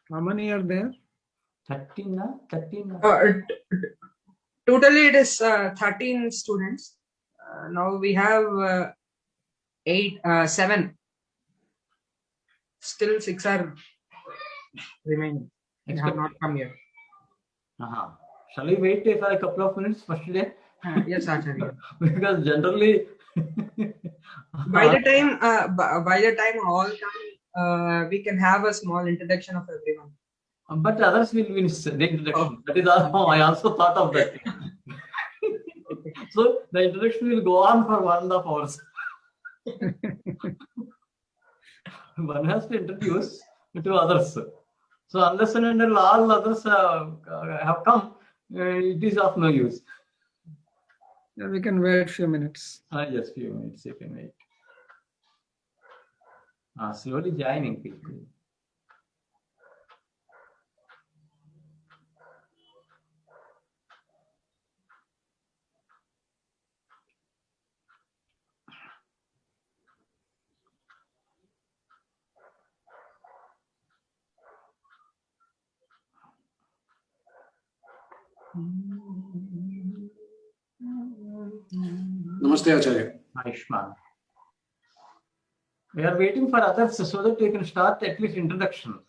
How many are there? 13. Totally, it is 13 students. Now we have 7. Still 6 are remaining. They have not come yet. Shall we wait for a couple of minutes first day? Yes, Acharya. Because generally, by the time all come, we can have a small introduction of everyone. But others will miss the introduction. That is all. I also thought of that. Okay. So the introduction will go on for 1.5 hours. One has to introduce to others. So unless and until all others have come, it is of no use. Yeah, we can wait a few minutes. Yes, few minutes you can wait. Slowly joining people. Namaste, Acharya. Aishman. We are waiting for others so that we can start at least introduction.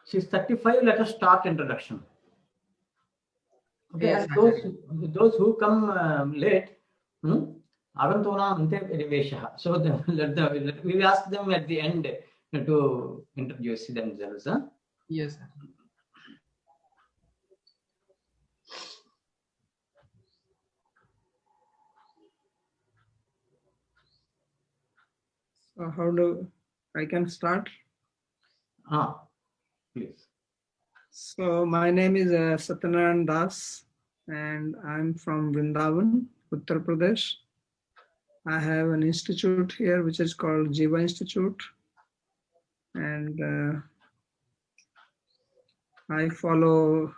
She's 35. Let us start introduction. Okay, Yes, and those who come late, agantunam ante riveshah. So we will ask them at the end to introduce themselves. Yes. So how do I can start? Please. So my name is Satyanarayan Das, and I'm from Vrindavan, Uttar Pradesh. I have an institute here which is called Jiva Institute, and I follow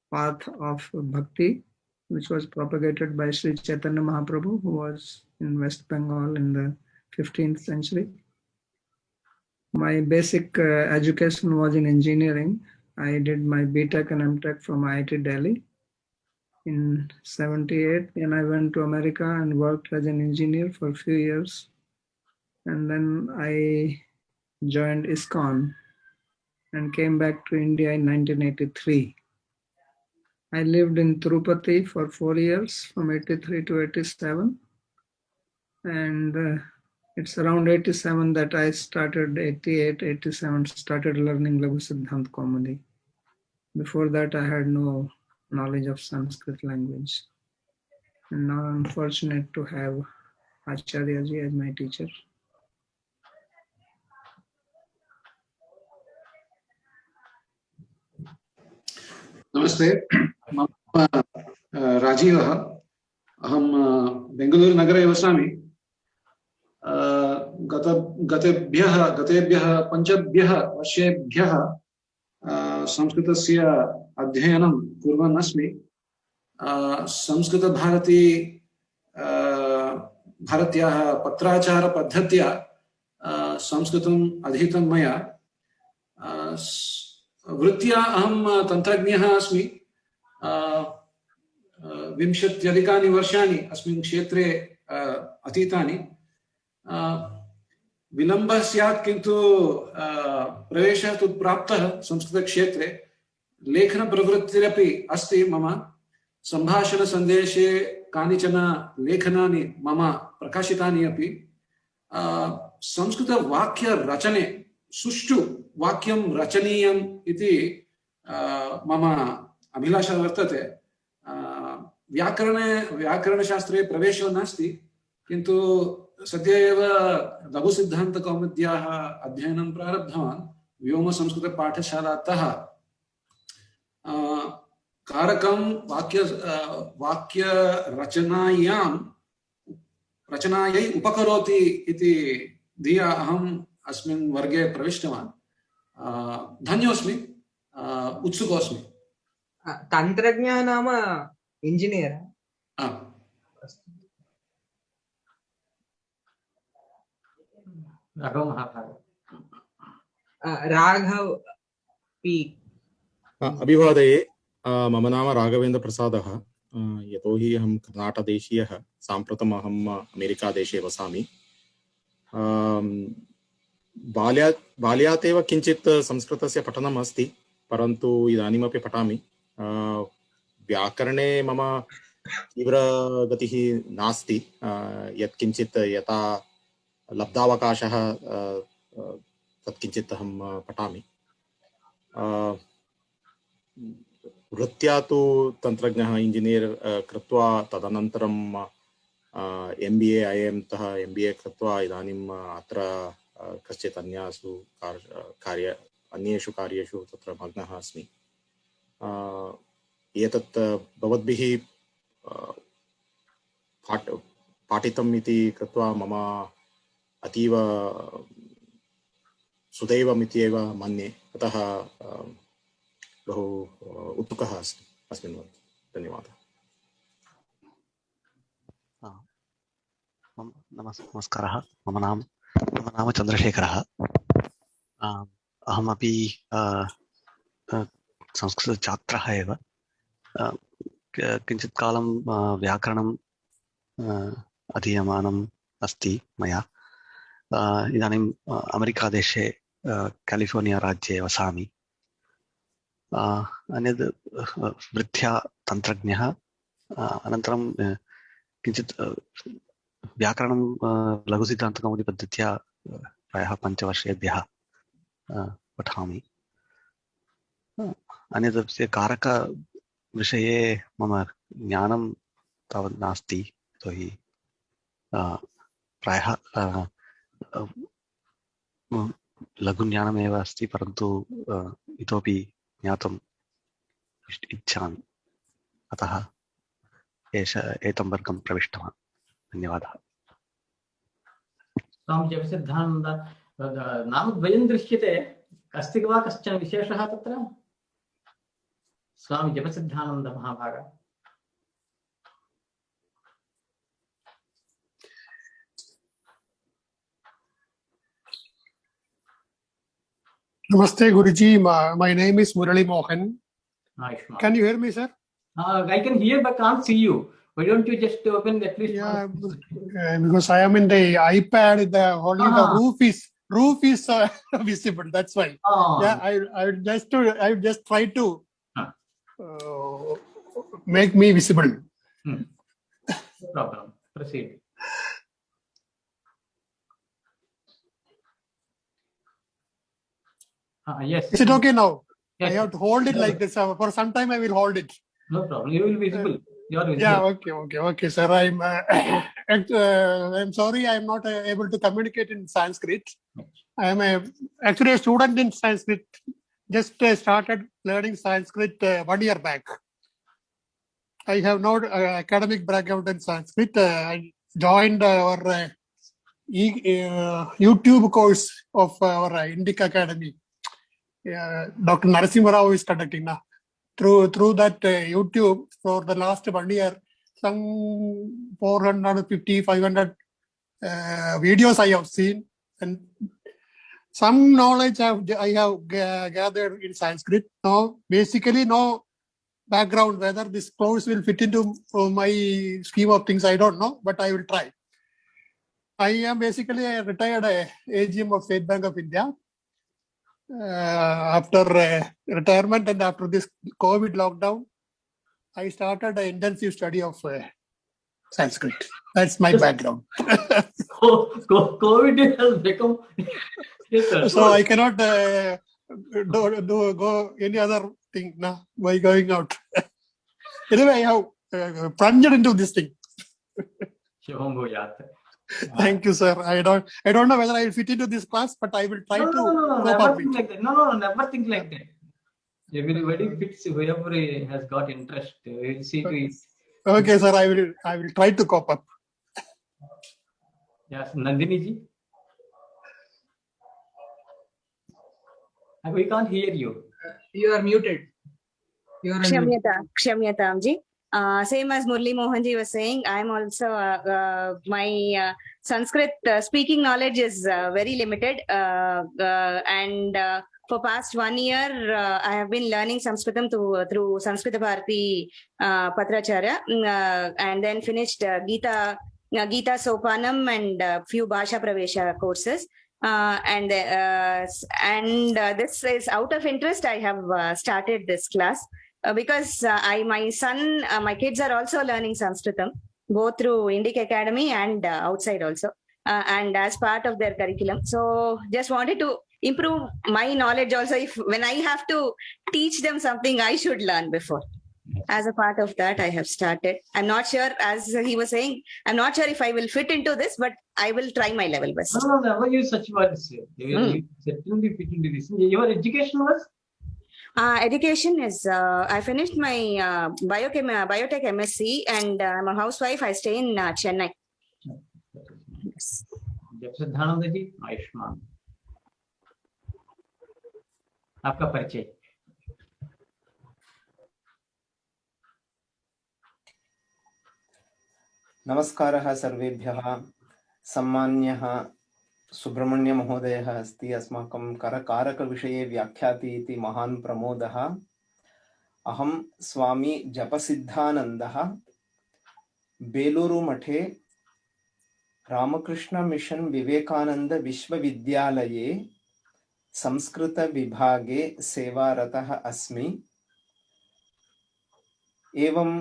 path of bhakti, which was propagated by Sri Chaitanya Mahaprabhu, who was in West Bengal in the 15th century. My basic education was in engineering. I did my BTech and MTech from IIT Delhi in 78. Then I went to America and worked as an engineer for a few years. And then I joined ISKCON and came back to India in 1983. I lived in Tirupati for 4 years, from 83 to 87. And it's around 87 that I started, 88, 87, started learning Laghu Siddhant Kaumudi. Before that, I had no knowledge of Sanskrit language. And now I'm fortunate to have Acharya ji as my teacher. Namaste. Mama Rajivah. Aham Bengaluru Nagare Vasami. गतेभ्यः 5 वर्षेभ्यः संस्कृतस्य अध्ययनं कुर्वन् अस्मि। संस्कृतभारती भारत्याः पत्राचारपद्धत्या संस्कृतम् अधीतं मया। वृत्त्या अहं तन्त्रज्ञः अस्मि। 20 वर्षाणि अस्मिन् क्षेत्रे अतीतानि। विलम्बः स्यात् किन्तु प्रवेशः तु प्राप्तः संस्कृतक्षेत्रे। लेखनप्रवृत्तिरपि अस्ति मम। सम्भाषणसन्देशे कानिचन लेखनानि मम प्रकाशितानि अपि। संस्कृतवाक्यरचने सुष्ठु वाक्यं रचनीयम् इति मम अभिलाषा वर्तते। व्याकरणशास्त्रे प्रवेशो नास्ति, किन्तु सद्य एव लघुसिद्धान्तकौमुद्याः अध्ययनं प्रारब्धवान् व्योमसंस्कृतपाठशालातः। कारकं रचनायै उपकरोति इति धिया अहम् अस्मिन् वर्गे प्रविष्टवान्। धन्योऽस्मि, उत्सुकोऽस्मि। तन्त्रज्ञः नाम इंजिनियर। राघव पी। अभिवादये। मम नाम राघवेन्द्रप्रसादः। यतोहि अहं कर्णाटकदेशीयः। साम्प्रतम् अहम् अमेरिकादेशे वसामि। बाल्यात् एव किञ्चित् संस्कृतस्य पठनम् अस्ति, परन्तु इदानीमपि पठामि। व्याकरणे मम तीव्रगतिः नास्ति। यत्किञ्चित् यथा लब्धावकाशः तत्किञ्चित् अहं पठामि। वृत्त्या तु तन्त्रज्ञः इंजिनियर् कृत्वा तदनन्तरं MBA IIM तः MBA कृत्वा इदानीम् अत्र कश्चित् अन्येषु कार्येषु तत्र मग्नः अस्मि। एतत् भवद्भिः पाठितम् इति कृत्वा मम अतीव सुदैवमित्येव मन्ये। अतः बहु उत्सुकः अस्मि अस्मिन् वर्गे। धन्यवादः। नमस्कारः। मम नाम चन्द्रशेखरः। अहमपि संस्कृतछात्रः एव। किञ्चित् कालं व्याकरणम् अधीयमानम् अस्ति मया। इदानीम् अमेरिकादेशे कैलिफोर्निया राज्ये वसामि। अन्यद् वृत्त्या तन्त्रज्ञः। अनन्तरं किञ्चित् व्याकरणं लघुसिद्धान्तकौमुदीपद्धत्या प्रायः 5 वर्षेभ्यः पठामि। अन्यत् कारकविषये मम ज्ञानं तावत् नास्ति, यतोहि प्रायः लघुज्ञानमेव अस्ति, परन्तु इतोपि ज्ञातुम् इच्छामि। अतः एतं वर्गं प्रविष्टवान्। धन्यवादः। स्वामी जपसिद्धानन्द नामद्वयं दृश्यते, अस्ति वा कश्चन विशेषः तत्र? स्वामी जपसिद्धानन्द महाभाग। Namaste Guruji, my name is Murali Mohan. Can you hear me, sir? I can hear but can't see you. Why don't you just open at least? Yeah, because I am in the iPad. The roof is visible. That's why. Yeah, I just try to make me visible. No problem. Proceed. Yes. Is it okay now? Yes. I have to hold it like this. For some time, I will hold it. No problem. You will be visible. You are visible. Yeah. Okay, sir. I'm sorry. I'm not able to communicate in Sanskrit. I am actually a student in Sanskrit. Just started learning Sanskrit 1 year back. I have no academic background in Sanskrit. I joined our YouTube course of our Indic Academy. Dr. Narasimha Rao is conducting now. Through that YouTube for the last 1 year, some 450, 500 videos I have seen, and some knowledge I have gathered in Sanskrit. No, basically no background. Whether this course will fit into my scheme of things, I don't know, but I will try. I am basically a retired AGM of State Bank of India. After retirement and after this COVID lockdown, I started an intensive study of Sanskrit. That's my background. COVID has become. Yes, sir. So I cannot go any other thing now by going out. Anyway, I have plunged into this thing. Shubham Bhuyat. Thank you, sir. I don't know whether I will fit into this class, but I will try to No, cope never up think with. like that. No, never think like that. Everybody fits whoever has got interest. We'll see to it. Okay, sir. I will try to cope up. Yes, Nandini ji. We can't hear you. You are muted. You are unmuted. Kshamyatam ji. Same as Murli Mohanji was saying, I am also my Sanskrit speaking knowledge is very limited, and for past 1 year I have been learning Sanskritam through Sanskrit Bharati Patracharya, and then finished Gita Sopanam and few Bhasha Pravesha courses. And this is out of interest. I have started this class. Because my kids are also learning Sanskritam, both through Indic Academy and outside also, and as part of their curriculum. So just wanted to improve my knowledge also. If when I have to teach them something, I should learn before. As a part of that, I have started. I'm not sure, as he was saying, I'm not sure if I will fit into this, but I will try my level best. No, never use such words. You certainly fit into this. Your education was? Education is, I finished my biotech MSc, and I'm a housewife. I stay in Chennai. Yes. जपसिद्धानंद जी आयुष्मान आपका परिचय नमस्कारः सर्वेभ्यः सम्मान्यः सुब्रह्मण्य महोदयः अस्ति अस्माकं करकारक विषये व्याख्याति इति महान् प्रमोदः अहं स्वामी जपसिद्धानन्दः बेलूरु मठे रामकृष्ण मिशन विवेकानंद विश्वविद्यालये संस्कृत विभागे सेवारतः अस्मि एवं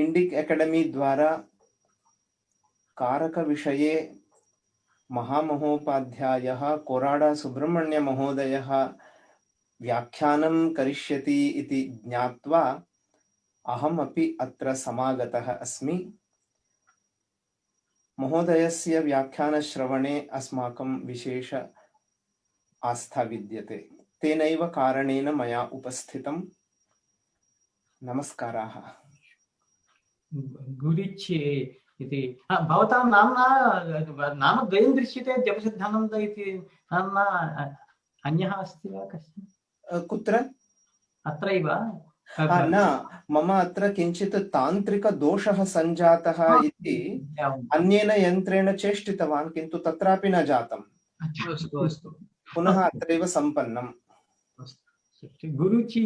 इंडिक एकेडमी द्वारा कारक विषये महामहोपाध्यायः कोराडा सुब्रह्मण्य महोदयः व्याख्यानं करिष्यति इति ज्ञात्वा अहमपि अत्र समागतः अस्मि महोदयस्य व्याख्यानश्रवणे अस्माकं विशेष आस्था विद्यते तेनैव कारणेन मया उपस्थितं नमस्काराः गुरुच्ये इति भवतां नामद्वयं दृश्यते जपसिद्धानन्द इति नाम्ना अन्यः अस्ति वा कश्चन कुत्र अत्रैव न मम अत्र किञ्चित् तान्त्रिकदोषः सञ्जातः इति अन्येन यन्त्रेण चेष्टितवान् किन्तु तत्रापि न जातम् पुनः अत्रैव सम्पन्नम् गुरुचि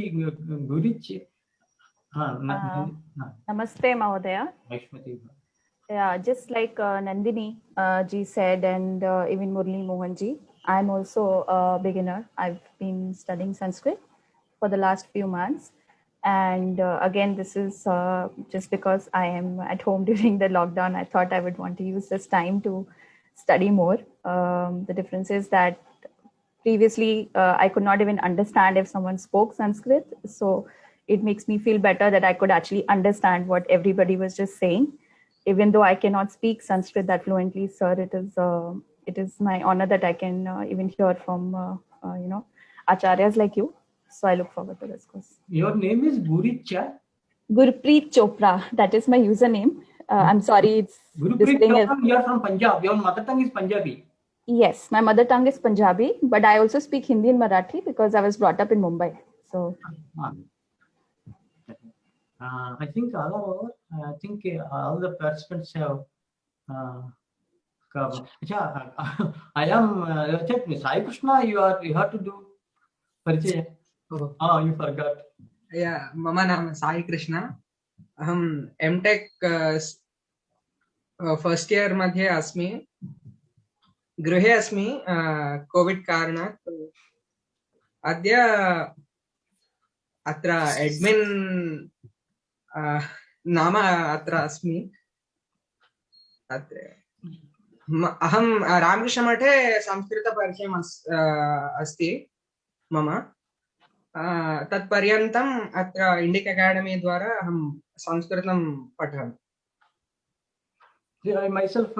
Namaste, Mahodaya. Yeah, just like Nandini ji said, and even Murli Mohan ji, I'm also a beginner. I've been studying Sanskrit for the last few months. And again, this is just because I am at home during the lockdown. I thought I would want to use this time to study more. The difference is that previously I could not even understand if someone spoke Sanskrit. So it makes me feel better that I could actually understand what everybody was just saying. Even though I cannot speak Sanskrit that fluently, sir, it is my honor that I can even hear from acharyas like you. So I look forward to this course. Your name is Guricha? Gurpreet Chopra. That is my username. I'm sorry, it's this Gurupreet, thing is. you are from Punjab. Your mother tongue is Punjabi. Yes, my mother tongue is Punjabi, but I also speak Hindi and Marathi because I was brought up in Mumbai. So. I think all the participants have come. I am Sai Krishna. You have to do परिचय. Oh, you forgot. Yeah, mama naam Sai Krishna. Aham MTech first year मध्ये अस्मि. गृहे अस्मि Covid कारणात्. अद्य अत्र admin नाम अत्र अस्मि. अहं रामकृष्णमठे संस्कृतपरिचयम् अस्ति मम. तत्पर्यन्तम् अत्र इंडिक अकाडेमी द्वारा अहं संस्कृतं पठामि. I myself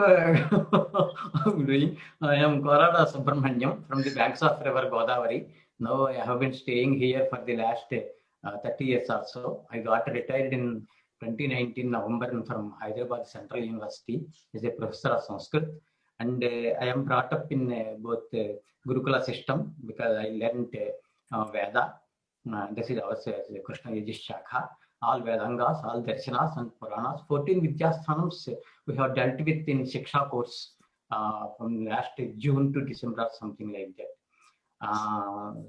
doing. I am Korada Subramanyam from the banks of River Godavari. Now I have been staying here for the last 30 years or so. I got retired in 2019 November from Hyderabad Central University as a professor of Sanskrit. And I am brought up in both Gurukula system because I learned Veda. This is our Krishna Yajis Shakha. All Vedangas, all Darshanas and Puranas. 14 Vidyasthanams we have dealt with in Shiksha course from last June to December or something like that.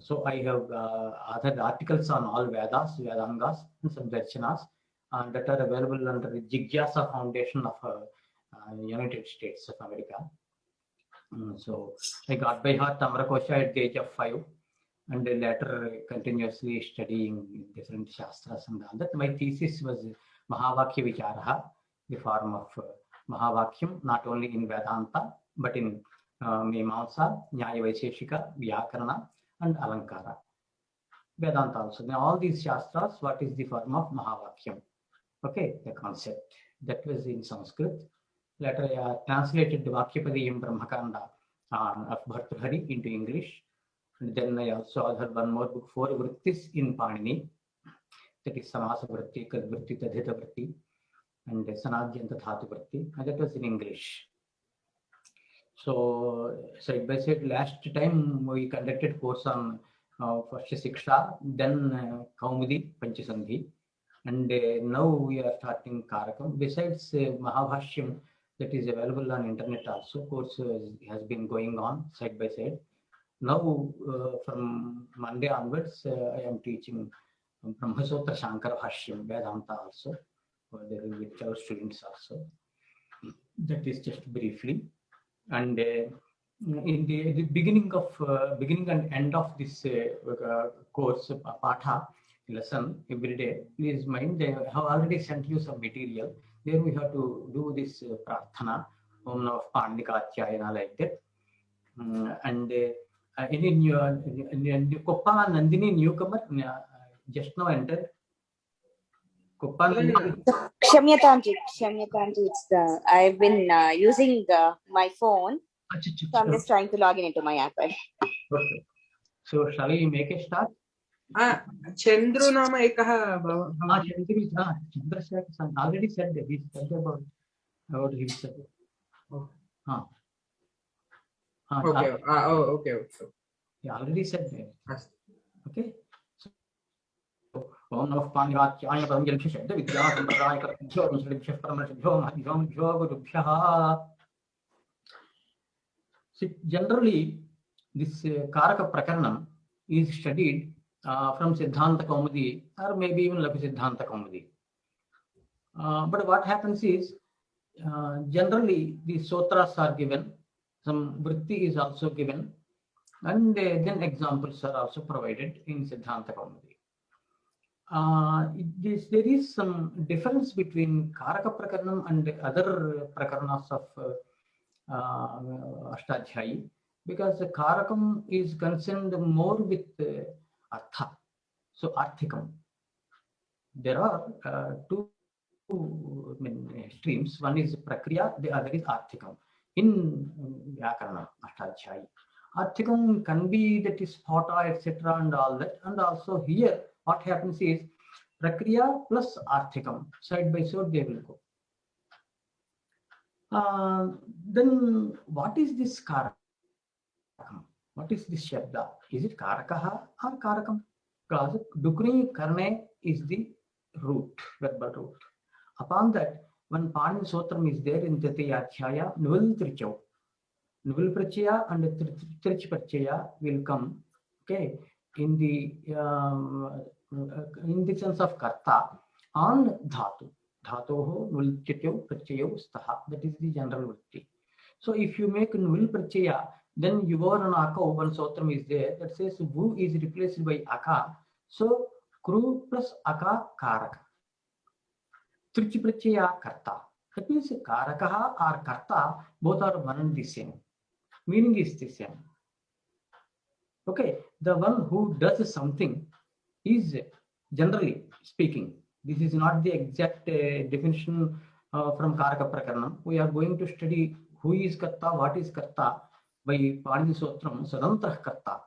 So I have other articles on all Vedas, Vedangas and some Darshanas that are available under the Jigyasa Foundation of United States of America. So I got by heart Tamrakosha at the age of 5. And later continuously studying different shastras and all that. My thesis was Mahavakya Vicharaha, the form of Mahavakyam, not only in Vedanta, but in Mimamsa, Nyaya Vaisheshika, Vyakarana, and Alankara. Vedanta also. Now all these shastras, what is the form of Mahavakyam? Okay, the concept. That was in Sanskrit. Later I translated the Vakyapadiyam Brahmakanda of Bhartrihari into English. And then I also had one more book, 4 Vrittis in Panini, that is Samasa Vritti, Kadvritti, Tadhita Vritti, and Sanadhyanta Dhatu Vritti, and that was in English. So, side by side, last time we conducted course on first Siksha, then Kaumudi, Panchisandhi, and now we are starting Karakam. Besides Mahabhashyam, that is available on internet also, course has been going on side by side. Now, from Monday onwards, I am teaching Brahmasutra Shankara Bhashyam, Vedanta also, with our students also. That is just briefly. And in the beginning and end of this course, Patha, lesson every day, please mind, I have already sent you some material. There we have to do this Prarthana, Om Namaः Pandikachyayana, like that. And in Koppa Nandini newcomer just now entered. Koppa Kshamyatanji, it's I've been using my phone, so I'm just trying to log in into my iPad. Okay. So shall we make a start? Chandru nama ekah Chandrasekhar already said that he said about himself. Okay. Okay. He already said that. Okay. Om Namaः Pandikachyaya Paranjalibhyo Shabda Vidya Sampradaya Kartabhyo Ramsalibhyo Paramarshibhyo Mahadhyamibhyo Gurubhyaha. Generally, this Karaka Prakaranam is studied from Siddhanta Kaumudi or maybe even Lapi Siddhanta Kaumudi. But what happens is, generally the sutras are given, some vritti is also given, and then examples are also provided in Siddhanta Kaumudi. There is some difference between Karaka Prakaranam and other Prakaranas of Ashtadhyayi, because the Karakam is concerned more with Artha, so Arthikam. There are two streams. One is Prakriya, the other is Arthikam. In Vyakarana, Ashtadhyayi, Arthikam can be that is Phota, etc. and all that. And also here, what happens is Prakriya plus Arthikam, side by side they will go. Then what is this karakam? What is this shabda? Is it karakaha or karakam? Because dukni karne is the root, verbal root. Upon that, one Panini Sotram is there in Tritiya Adhyaya, Nuvil Trichau. Nuvil Prachaya and Trich Prachaya will come, okay, in the sense of karta on dhatu. Dhatoho Nuvil Trichau Prachayo Staha. That is the general vritti. So if you make Nuvil Prachaya, then Yuvar and Aka, one Sotram is there that says Vu is replaced by Aka. So Kru plus Aka Karaka. Trich Prachaya Karta. That means Karakaha or Karta, both are one and the same. Meaning is the same. Okay, the one who does something is generally speaking. This is not the exact definition from Karaka Prakaranam. We are going to study who is Karta, what is Karta by Panini Sotram, Sadantrah Karta.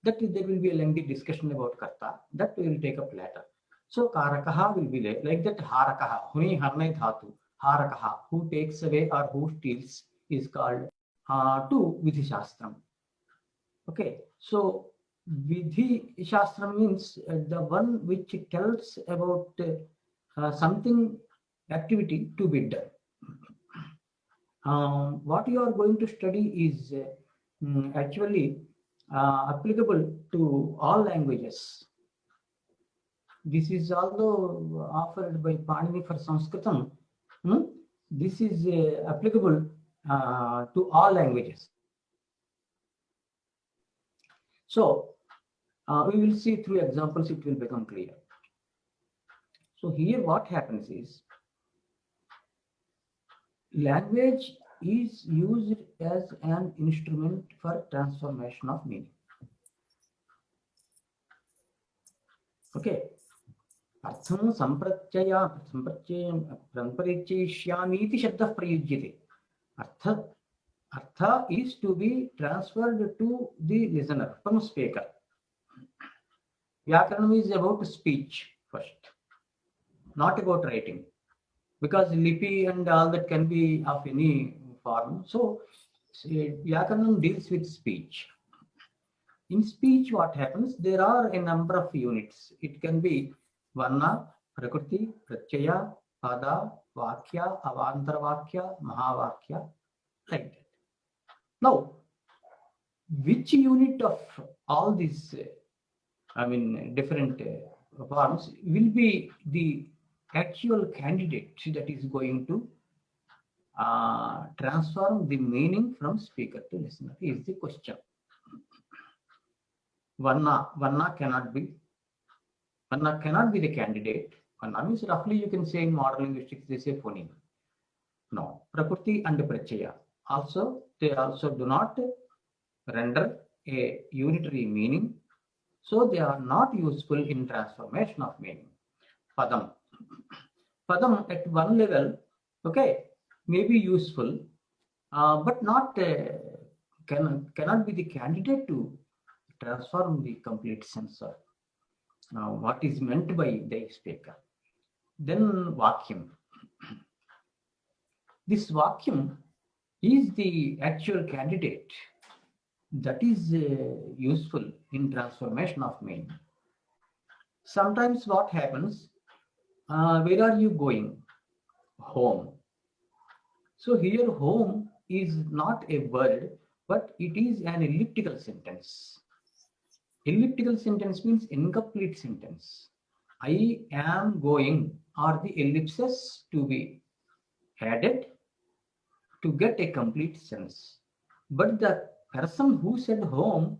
That is, there will be a lengthy discussion about Karta. That we will take up later. So Karakaha will be like that. Harakaha, Huni Harnai Dhatu, Harakaha, who takes away or who steals, is called to Vidhi Shastram. Okay, so Vidhi Shastram means the one which tells about something, activity to be done. What you are going to study is actually applicable to all languages. This is although offered by Panini for Sanskritam. This is applicable to all languages. So we will see through examples, it will become clear. So here what happens is, language is used as an instrument for transformation of meaning. Okay. Artham samprachayishyami iti shabdah prayujyate. Artha is to be transferred to the listener from speaker. Vyakaranam is about speech first, not about writing, because lipi and all that can be of any form. So Vyakaranam deals with speech. In speech, what happens? There are a number of units. It can be Varna, Prakriti, Pratyaya, Pada, Vakya, Avantara Vakya, Mahavakya, like that. Now, which unit of all these, different forms will be the actual candidate that is going to transform the meaning from speaker to listener is the question. Varna cannot be the candidate. Varna means roughly you can say in modern linguistics they say phoneme. No, Prakriti and Prachaya they also do not render a unitary meaning, so they are not useful in transformation of meaning. Padam at one level, okay, may be useful, but not cannot be the candidate to transform the complete sense of what is meant by the speaker. Then Vakyam. This Vakyam is the actual candidate that is useful in transformation of meaning. Sometimes what happens, where are you going? Home. So here home is not a word, but it is an elliptical sentence. Elliptical sentence means incomplete sentence. I am going are the ellipses to be added to get a complete sense. But the person who said home,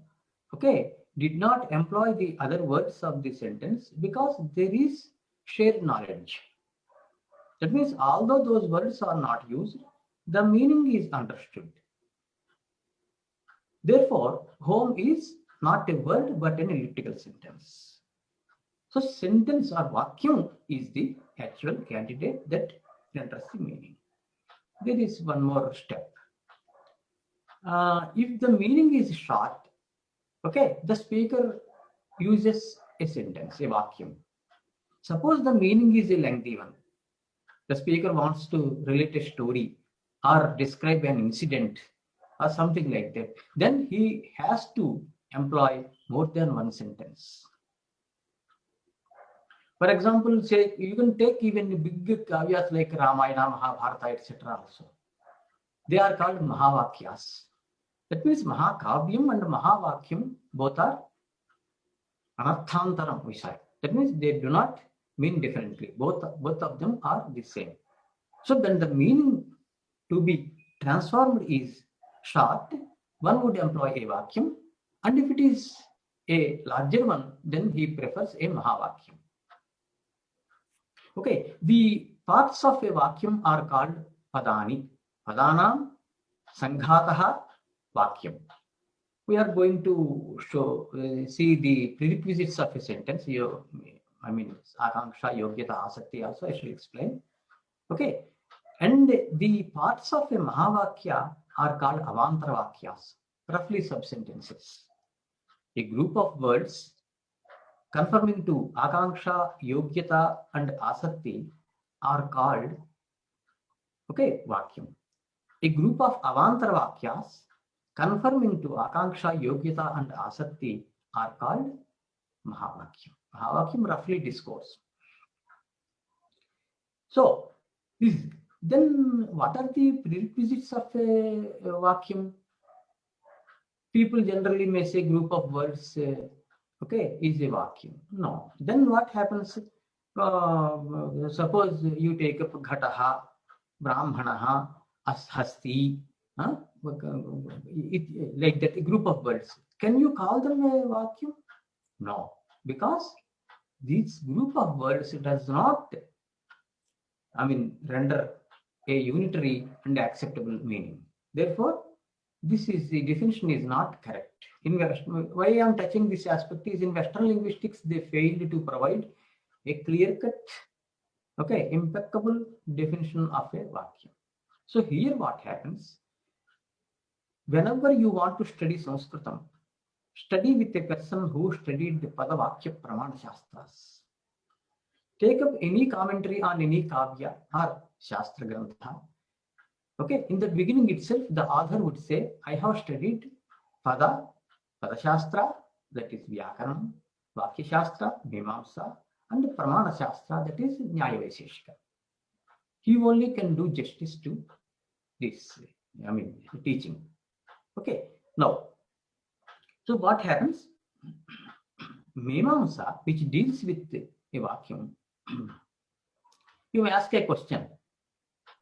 okay, did not employ the other words of the sentence because there is shared knowledge. That means although those words are not used, the meaning is understood. Therefore, home is not a word but an elliptical sentence. So sentence or vakyam is the actual candidate that renders the meaning. There is one more step. If the meaning is short, okay, the speaker uses a sentence, a vakyam. Suppose the meaning is a lengthy one. The speaker wants to relate a story or describe an incident or something like that, then he has to employ more than one sentence. For example, say you can take even big kavyas like Ramayana, Mahabharata, etc. also. They are called Mahavakyas. That means Mahakavyam and Mahavakyam both are Anarthantaram Vishaya. That means they do not mean differently. Both of them are the same. So then the meaning to be transformed is short. One would employ a vacuum, and if it is a larger one, then he prefers a Mahavakyam. Okay, the parts of a vacuum are called Padani. Padanam Sanghataha Vakyam. We are going to see the prerequisites of a sentence. Akanksha, Yogyata, Asakti also I should explain. Okay, and the parts of a Mahavakya are called Avantara Vakyas, roughly sub-sentences. A group of words conforming to Akanksha, Yogyata and Asakti are called Vakyam. A group of Avantara Vakyas conforming to Akanksha, Yogyata and Asakti are called Mahavakyam. Mahavakyam roughly discourse. So, then what are the prerequisites of a Vakyam? People generally may say group of words, is a Vakyam. No. Then what happens? Suppose you take up Ghataha, Brahmanaha, Hasti, like that, a group of words. Can you call them a Vakyam? No, because this group of words does not, render a unitary and acceptable meaning. Therefore, the definition is not correct. Why I am touching this aspect is in Western linguistics, they failed to provide a clear-cut, impeccable definition of a Vakyam. So here what happens, whenever you want to study Sanskritam, study with a person who studied the Padavakya Pramana Shastras. Take up any commentary on any Kavya or Shastra Grantha. In the beginning itself, the author would say, I have studied Padashastra, that is Vyakaranam, Vakya Shastra, Mimamsa, and Pramana Shastra, that is Nyaya Vaisheshika. He only can do justice to this, teaching. Now, so what happens? Mimamsa, which deals with a Vakyam, you may ask a question.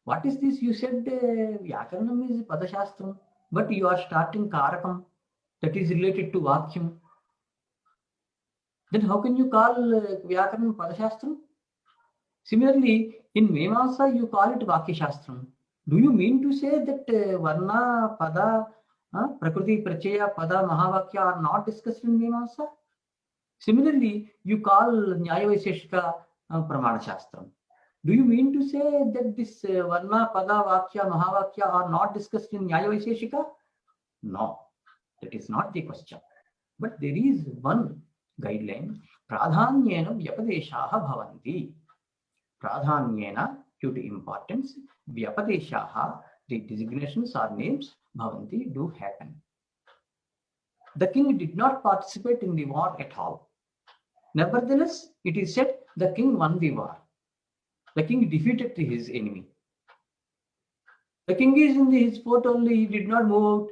What is this? You said Vyakaranam is Padashastram, but you are starting Karakam, that is related to Vakyam. Then how can you call Vyakaranam Padashastram? Similarly, in Mimamsa, you call it Vakyashastram. Do you mean to say that Varna, Pada, Prakriti, Prachaya, Pada, Mahavakya are not discussed in Mimamsa? Similarly, you call Nyaya Vaisheshika Pramana Shastram. Do you mean to say that this Varna, Pada, Vakya, Mahavakya are not discussed in Nyaya Vaisheshika? No, that is not the question. But there is one guideline. Pradhanyena Vyapadeshaha Bhavanti. Pradhanyena, due to importance, Vyapadeshaha, the designations or names, Bhavanti, do happen. The king did not participate in the war at all. Nevertheless, it is said the king won the war. The king defeated his enemy. The king is in his fort only, he did not move out.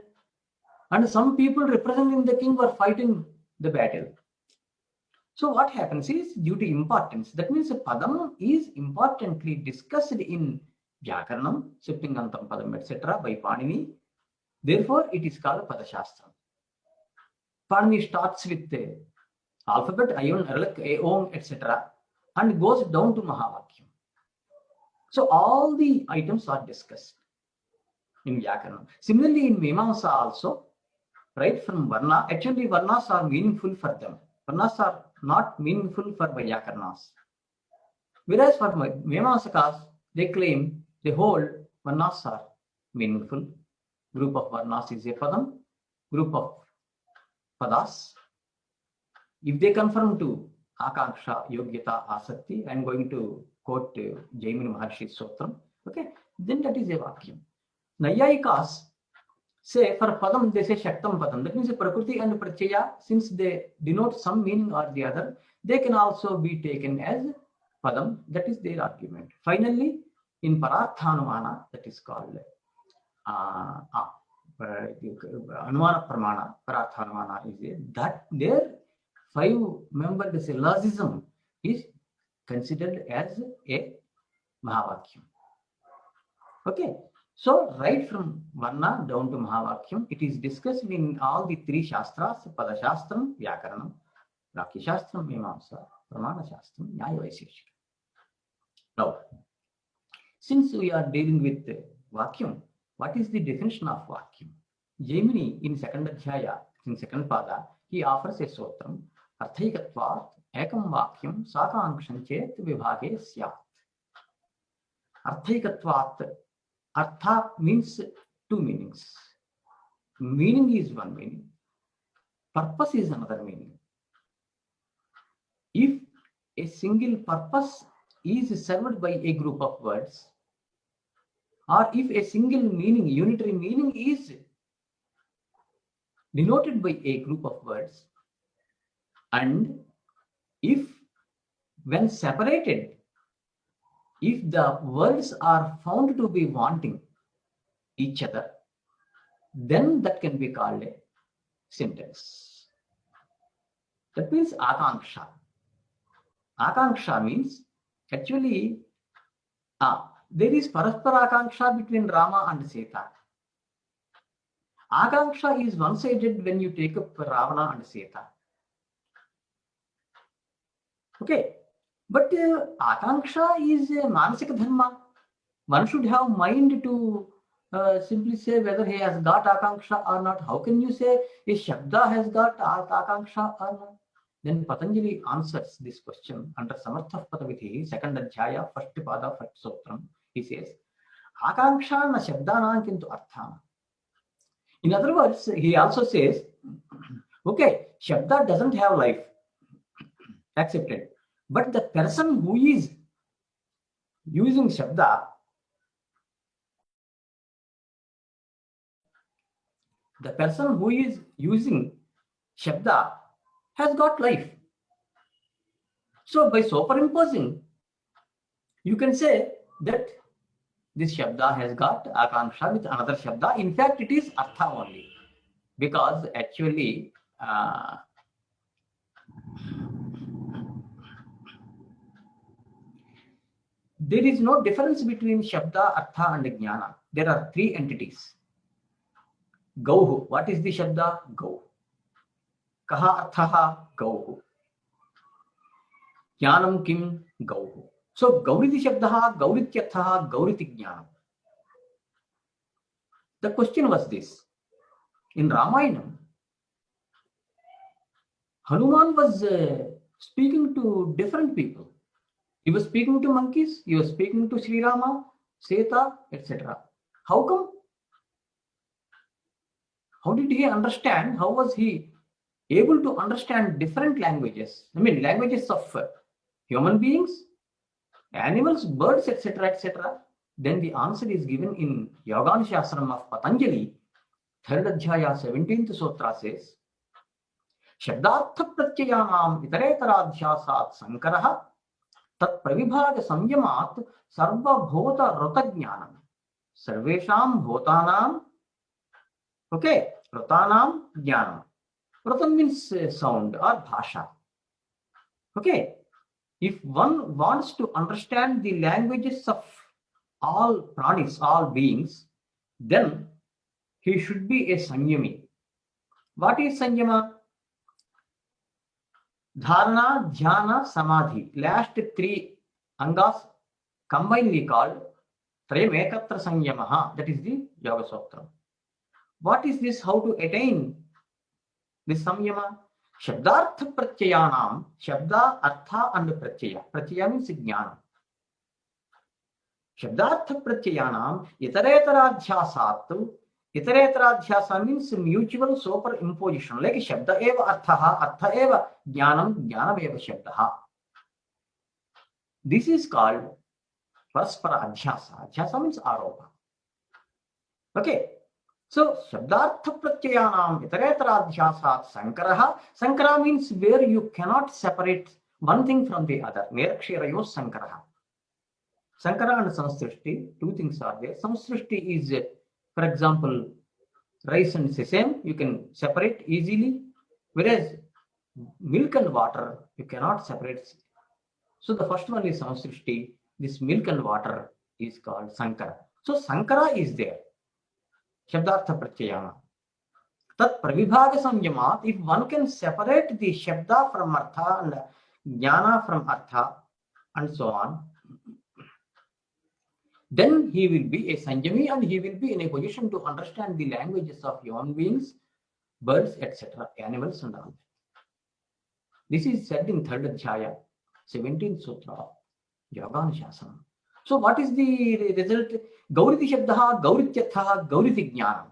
And some people representing the king were fighting the battle. So what happens is, due to importance, that means a padam is importantly discussed in Vyakaranam, Septingantam Padam, etc. by Panini. Therefore, it is called Padashastra. Panini starts with the alphabet, Ayon, Arlak, Aom, etc. and goes down to Mahavakyam. So all the items are discussed in Vyakaranam. Similarly, in Mimamsa also, right from Varna, actually Varnas are meaningful for them. Varnas are not meaningful for Vyakaranas. Whereas for Mimamsakas, they claim the whole Varnas are meaningful. Group of Varnas is a Padam, group of Padas. If they conform to Akanksha, Yogyata, Asakti, I am going to quote Jaimini Maharshi's Sutram, then that is a Vakyam. Nayayikas say for padam they say shaktam padam. That means prakriti and pratyaya, since they denote some meaning or the other, they can also be taken as padam. That is their argument. Finally, in pararthanumana, that is called Anumana Pramana, Parathanumana is there. That their 5-membered syllogism is considered as a Mahavakyam. Okay, so right from Varna down to Mahavakyam, it is discussed in all the 3 Shastras, Padashastram, Vyakaranam, Vakyashastram, Mimamsa, Pramana Shastram, Nyaya Vaisheshika. Now, since we are dealing with Vakyam, what is the definition of Vakyam? Jaimini in second Adhyaya, in second Pada, he offers a sutram, Arthaikatvat, Ekam Vakyam, Sakanksham Chet Vibhage Syat. Arthaikatvat, Artha means 2 meanings. Meaning is one meaning. Purpose is another meaning. If a single purpose is served by a group of words, or if a single meaning, unitary meaning is denoted by a group of words, and if when separated, if the words are found to be wanting each other, then that can be called a sentence. That means akanksha. Akanksha means actually there is paraspara akanksha between Rama and Sita. Akanksha is one-sided when you take up Ravana and Sita. Okay, but akanksha is a manasika dharma. One should have mind to simply say whether he has got akanksha or not. How can you say a shabda has got akanksha or not? Then Patanjali answers this question under Samartha Padavithi, second Adhyaya, first Pada, first Sutram. He says, Akanksha na shabdana kintu arthana. In other words, he also says, okay, shabda doesn't have life, accepted. But the person who is using shabda, has got life. So by superimposing, you can say that this shabda has got akanksha with another shabda. In fact, it is artha only, because actually there is no difference between shabda, artha and jnana. There are 3 entities. Gauhu. What is the shabda? Gau. Kaha arthaha? Gauhu. Jnanam kim? Gauhu. So gauriti shabdaha, gaurityarthaha, gauriti jnanam. The question was this. In Ramayana, Hanuman was speaking to different people. He was speaking to monkeys, he was speaking to Sri Rama, Sita, etc. How come? How did he understand? How was he able to understand different languages? I mean, languages of human beings, animals, birds, etc., etc. Then the answer is given in Yoganishasram of Patanjali, 3rd Adhyaya, 17th Sutra says, Shabdartha Pratyayanam Itaretaraadhyasat Sankaraha Tat Pravibhaga Samyamat Sarva Bhota Rata Jnanam Sarvesham Bhotanam, okay, Ratanam Jnanam. Rata means sound or bhasha. Okay, if one wants to understand the languages of all pranis, all beings, then he should be a Sanyami. What is Sanyama? Dharana, Dhyana, Samadhi. Last 3 angas combinedly called Trayamekatra Sanyamaha. That is the Yoga Sutra. What is this? How to attain this Samyama? Shabdartha Pratyayanam. Shabda, Artha and Pratyaya. Pratyaya means Jnana. Shabdartha Pratyayanam Itaretaraadhyasatu. Itaretaraadhyasa means mutual superimposition. Like Shabda eva Arthaha, Artha eva Jnanam, Jnanam eva Shabdaha. This is called Paraspara Adhyasa. Adhyasa means Aropa. Okay. So, Shabdartha Pratyayanam Itaretaraadhyasat Sankaraha. Sankara means where you cannot separate one thing from the other. Nirakshirayo Sankaraha. Sankara and Samsrishti, two things are there. Samsrishti is, for example, rice and sesame, you can separate easily, whereas milk and water, you cannot separate. So the first one is Samsrishti. This milk and water is called Sankara. So Sankara is there. Shabdartha Pratyayana. Tat Pravibhaga Samyamat, if one can separate the Shabda from Artha and Jnana from Artha and so on, then he will be a Sanjami and he will be in a position to understand the languages of human beings, birds, etc., animals and all. This is said in 3rd Adhyaya, 17th Sutra, Yoganashasana. So what is the result? Gauriti Shabdaha, Gaurityatha, Gauriti Jnanam.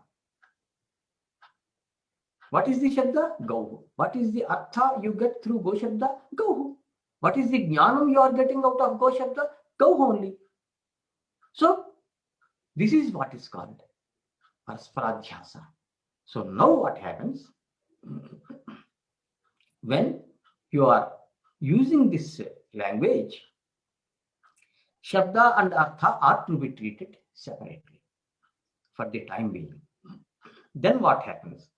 What is the Shabda? Gauhu. What is the Artha you get through Go Shabda? Gauhu. What is the Jnanam you are getting out of Go Shabda? Gauhu only. So this is what is called Parasparadhyasa. So now what happens? When you are using this language, Shabda and Artha are to be treated separately for the time being. Then what happens?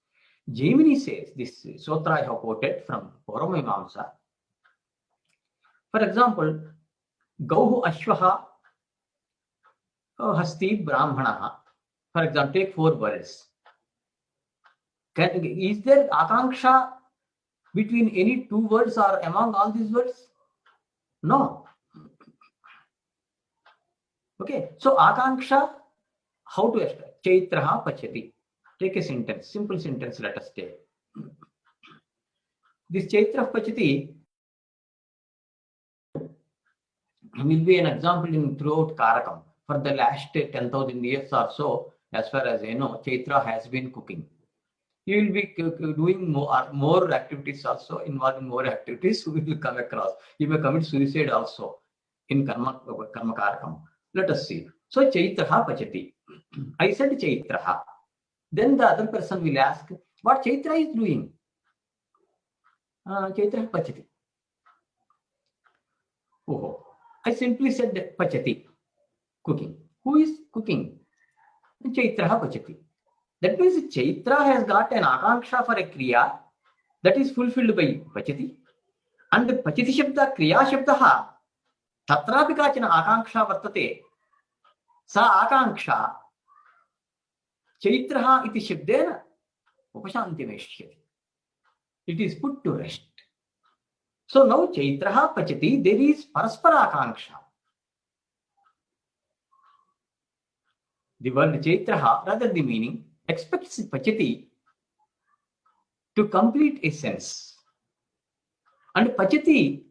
Jaimini says, this sutra I have quoted from Purvamimamsa. For example, Gauhu Ashvaha Hasti Brahmanaha. For example, take 4 words. Is there Akanksha between any 2 words or among all these words? No. Okay, so Akanksha, how to explain? Chaitraha Pachati. Take a sentence, simple sentence, let us take. This Chaitra Pachati will be an example in throughout Karakam. For the last 10,000 years or so, as far as I know, Chaitra has been cooking. You will be doing more activities also, involving more activities, we will come across. You may commit suicide also in Karma Karakam. Let us see. So Chaitraha Pachati. I said Chaitraha. Then the other person will ask, what Chaitra is doing? Chaitraha Pachati. Oh, I simply said Pachati, cooking. Who is cooking? Chaitraha Pachati. That means Chaitra has got an Akanksha for a Kriya that is fulfilled by Pachati. And the Pachati Shabda, Kriya Shabdaha, Tatrapi Kachana Akanksha Vartate. Sa Akanksha, Chaitraha iti Shabdena, Upashanti Meshyati. It is put to rest. So now Chaitraha Pachati, there is Paraspara Akanksha. The word Chaitraha, rather the meaning, expects Pachati to complete a sense. And Pachati,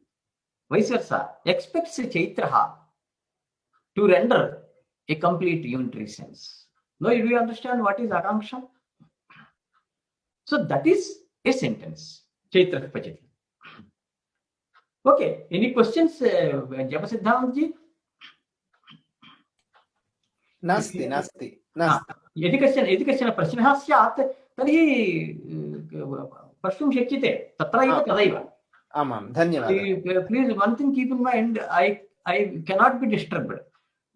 vice versa, expects Chaitraha to render a complete unitary sense. Now, do you understand what is Akanksha? So that is a sentence, Chaitra Pachati. Okay, any questions, Japasiddhantji? नास्ति नास्ति यदि कश्चन प्रश्नः स्यात् तर्हि प्रष्टुं शक्यते तत्रैव तदैव. आमां धन्यवादः. Please, one thing keep in mind, I cannot be disturbed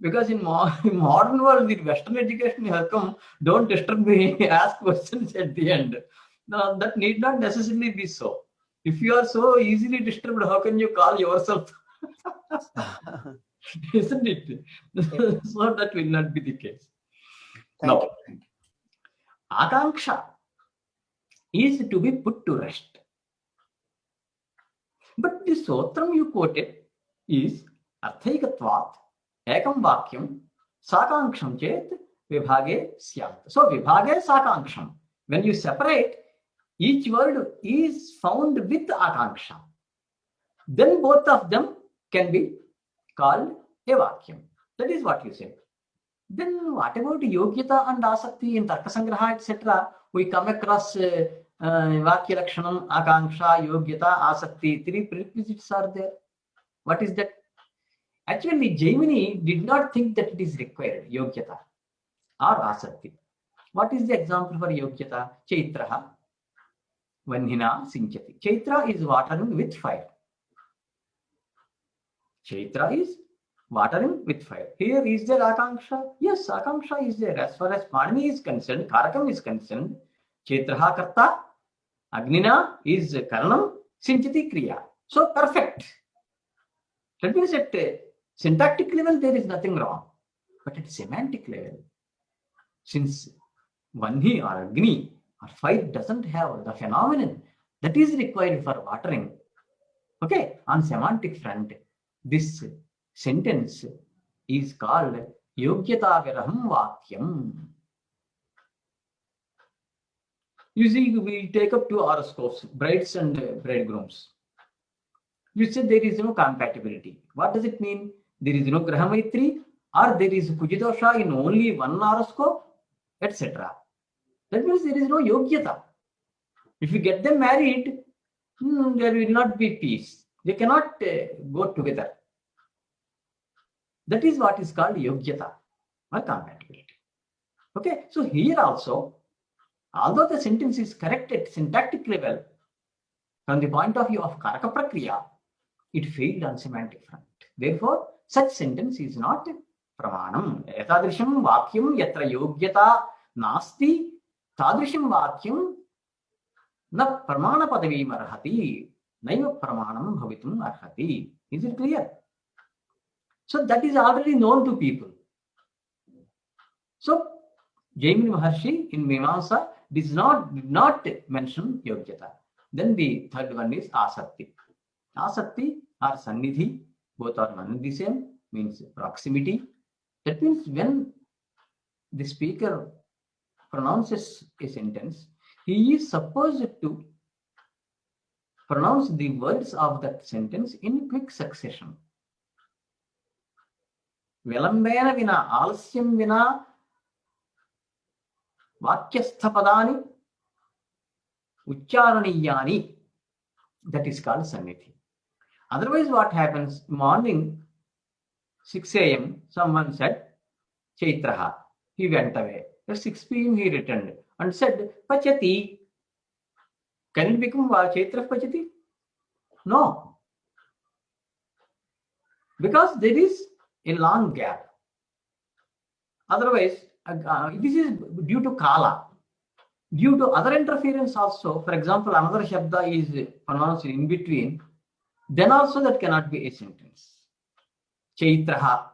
because in modern world, the Western education has come. Don't disturb me. Ask questions at the end. Now, that need not necessarily be so. If you are so easily disturbed, how can you call yourself? Isn't it? So that will not be the case. Now, Akanksha is to be put to rest. But the sotram you quoted is Arthaikatvat, Ekam Vakyam, Sakanksham Chet, Vibhage Syat. So Vibhage Sakanksham. When you separate, each word is found with Akanksha. Then both of them can be called a Vakyam. That is what you said. Then what about Yogyata and Asakti in Tarkasangraha, etc.? We come across Vakya Lakshanam, Akanksha, Yogyata, Asakti. 3 prerequisites are there. What is that? Actually, Jaimini did not think that it is required, Yogyata or Asakti. What is the example for yogyata? Chaitraha vanhina sinchati. Chaitra is watering with fire. Chaitra is watering with fire. Here is there akanksha? Yes, akanksha is there. As far as Panini is concerned, Karakam is concerned, Chaitraha karta, Agnina is karanam, sinchati kriya. So perfect. That means at syntactic level there is nothing wrong. But at semantic level, since Vanhi or Agni or fire doesn't have the phenomenon that is required for watering, okay, on semantic front, this sentence is called Yogyatagaraham Vakyam. You see, we take up two horoscopes, brides and bridegrooms. You said there is no compatibility. What does it mean? There is no Graha Maitri, or there is Kujidosha in only one horoscope, etc. That means there is no Yogyata. If you get them married, there will not be peace. They cannot go together. That is what is called Yogyata or compatibility. Okay, so here also, although the sentence is correct at syntactic level, from the point of view of Karaka Prakriya, it failed on semantic front. Therefore, such sentence is not pramanam. Yatadrisham vakyam yatra yogyata nasti tadrisham vakyam na pramana padavim arhati naiva pramanam bhavitum arhati. Is it clear? So that is already known to people. So Jaimini Maharshi in Mimamsa did not mention yogyata. Then the third one is asakti. Asakti or sannidhi, both are one and the same, means proximity. That means when the speaker pronounces a sentence, he is supposed to pronounce the words of that sentence in quick succession. Velambena vina, alasyam vina, vakyastha padani, uchcharaniyani. That is called sannidhi. Otherwise, what happens? Morning, 6 a.m., someone said, Chaitraha. He went away. At 6 p.m., he returned and said, Pachati. Can it become Chaitra Pachati? No. Because there is a long gap. Otherwise, this is due to Kala. Due to other interference also, for example, another Shabda is pronounced in between, then also that cannot be a sentence. Chaitraha.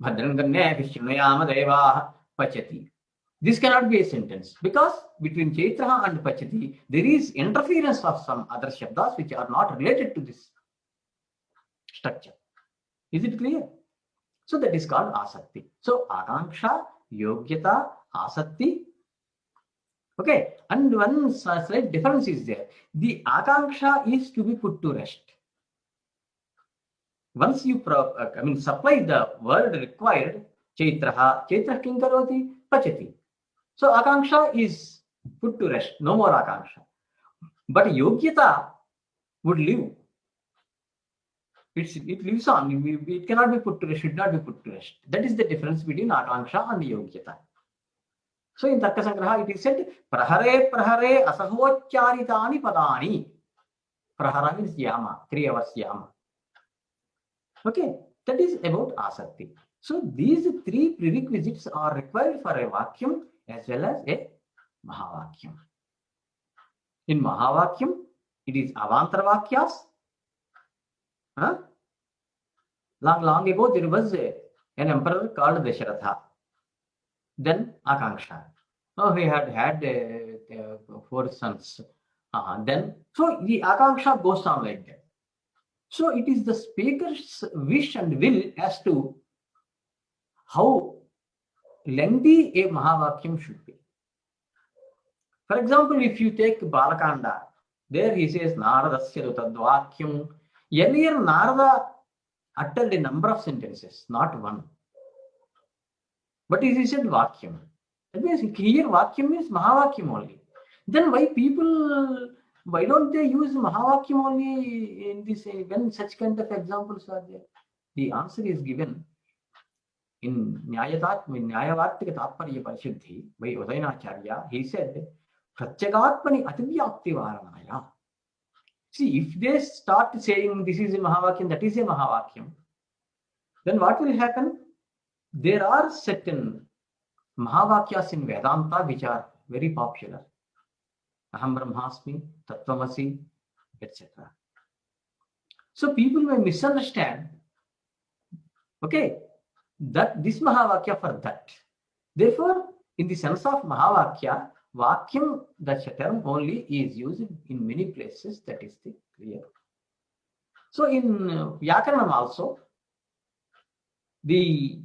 Bhadranganne Vishnuyama Devaha Pachati. This cannot be a sentence because between Chaitraha and Pachati, there is interference of some other Shabdas which are not related to this structure. Is it clear? So that is called Asakti. So Akanksha, Yogyata, Asakti. Okay, and one slight difference is there. The Akanksha is to be put to rest. Once you supply the word required, Chaitraha, Chaitra Kinkaroti, Pachati. So Akanksha is put to rest, no more Akanksha. But Yogyata would live. It lives on. It cannot be put to rest, should not be put to rest. That is the difference between Akanksha and Yogyata. So in Tarka Sangraha, it is said, Prahare Prahare Asahocharitani Padani. Prahara means Yama, 3 hours Yama. Okay, that is about Asakti. So these 3 prerequisites are required for a Vakyam as well as a Mahavakyam. In Mahavakyam, it is Avantar Vakyas. Long ago, there was an emperor called Dasharatha. Then Akanksha. He had 4 sons. Then, so the Akanksha goes on like that. So it is the speaker's wish and will as to how lengthy a Mahavakyam should be. For example, if you take Balakanda, there he says Naradasya Dutadvakyam. Earlier, Narada uttered a number of sentences, not one. But he said Vakyam. That means here Vakyam means Mahavakyam only. Then why don't they use Mahavakyam only in this when such kind of examples are there? The answer is given in Nyayavartika Tatparya Parishadhi by Udayanacharya, he said, Pratyagatmani Ativyapti Varanaya. See, if they start saying this is a Mahavakyam, that is a Mahavakyam, then what will happen? There are certain Mahavakyas in Vedanta which are very popular. Aham Brahmasmi, Tattvamasi, etc. So people may misunderstand, okay, that this Mahavakya for that. Therefore, in the sense of Mahavakya, Vakyam, that term only is used in many places. That is the clear. So in Vyakaranam also, the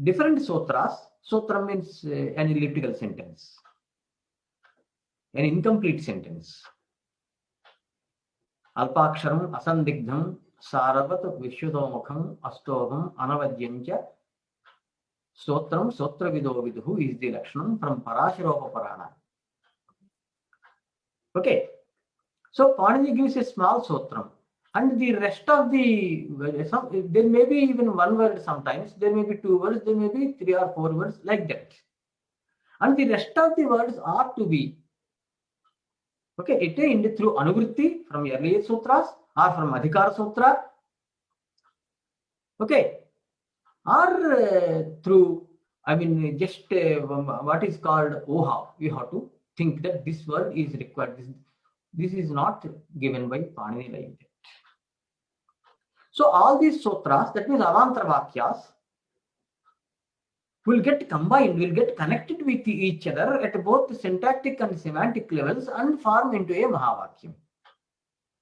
different sutras, sutra means an elliptical sentence, an incomplete sentence. Alpaksharam asandigdham saravat vishwadomukham astobham anavadyanja Stotram Sotra Vido Vidhu is the Lakshanam from Parasharopa Purana. Okay. So Panini gives a small Sotram. And the rest of the, there may be even one word sometimes, there may be two words, there may be 3 or 4 words, like that. And the rest of the words are to be, okay, attained through Anuvritti from earlier sutras or from Adhikara Sutra, okay, or through, I mean, just what is called Oha. You have to think that this word is required. This is not given by Panini like that. So all these sutras, that means Avantar Vakyas, will get combined, will get connected with each other at both the syntactic and semantic levels and form into a Mahavakyam.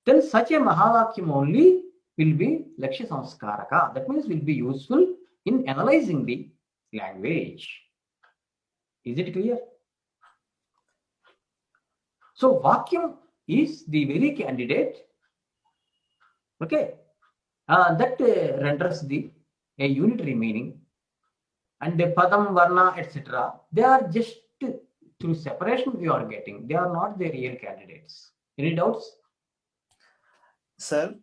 Then such a Mahavakyam only will be Lakshya Samskaraka. That means will be useful in analyzing the language. Is it clear? So Vakyam is the very candidate, okay, that renders a unitary meaning, and the Padam, Varna, etc. They are just through separation you are getting. They are not the real candidates. Any doubts? Sir?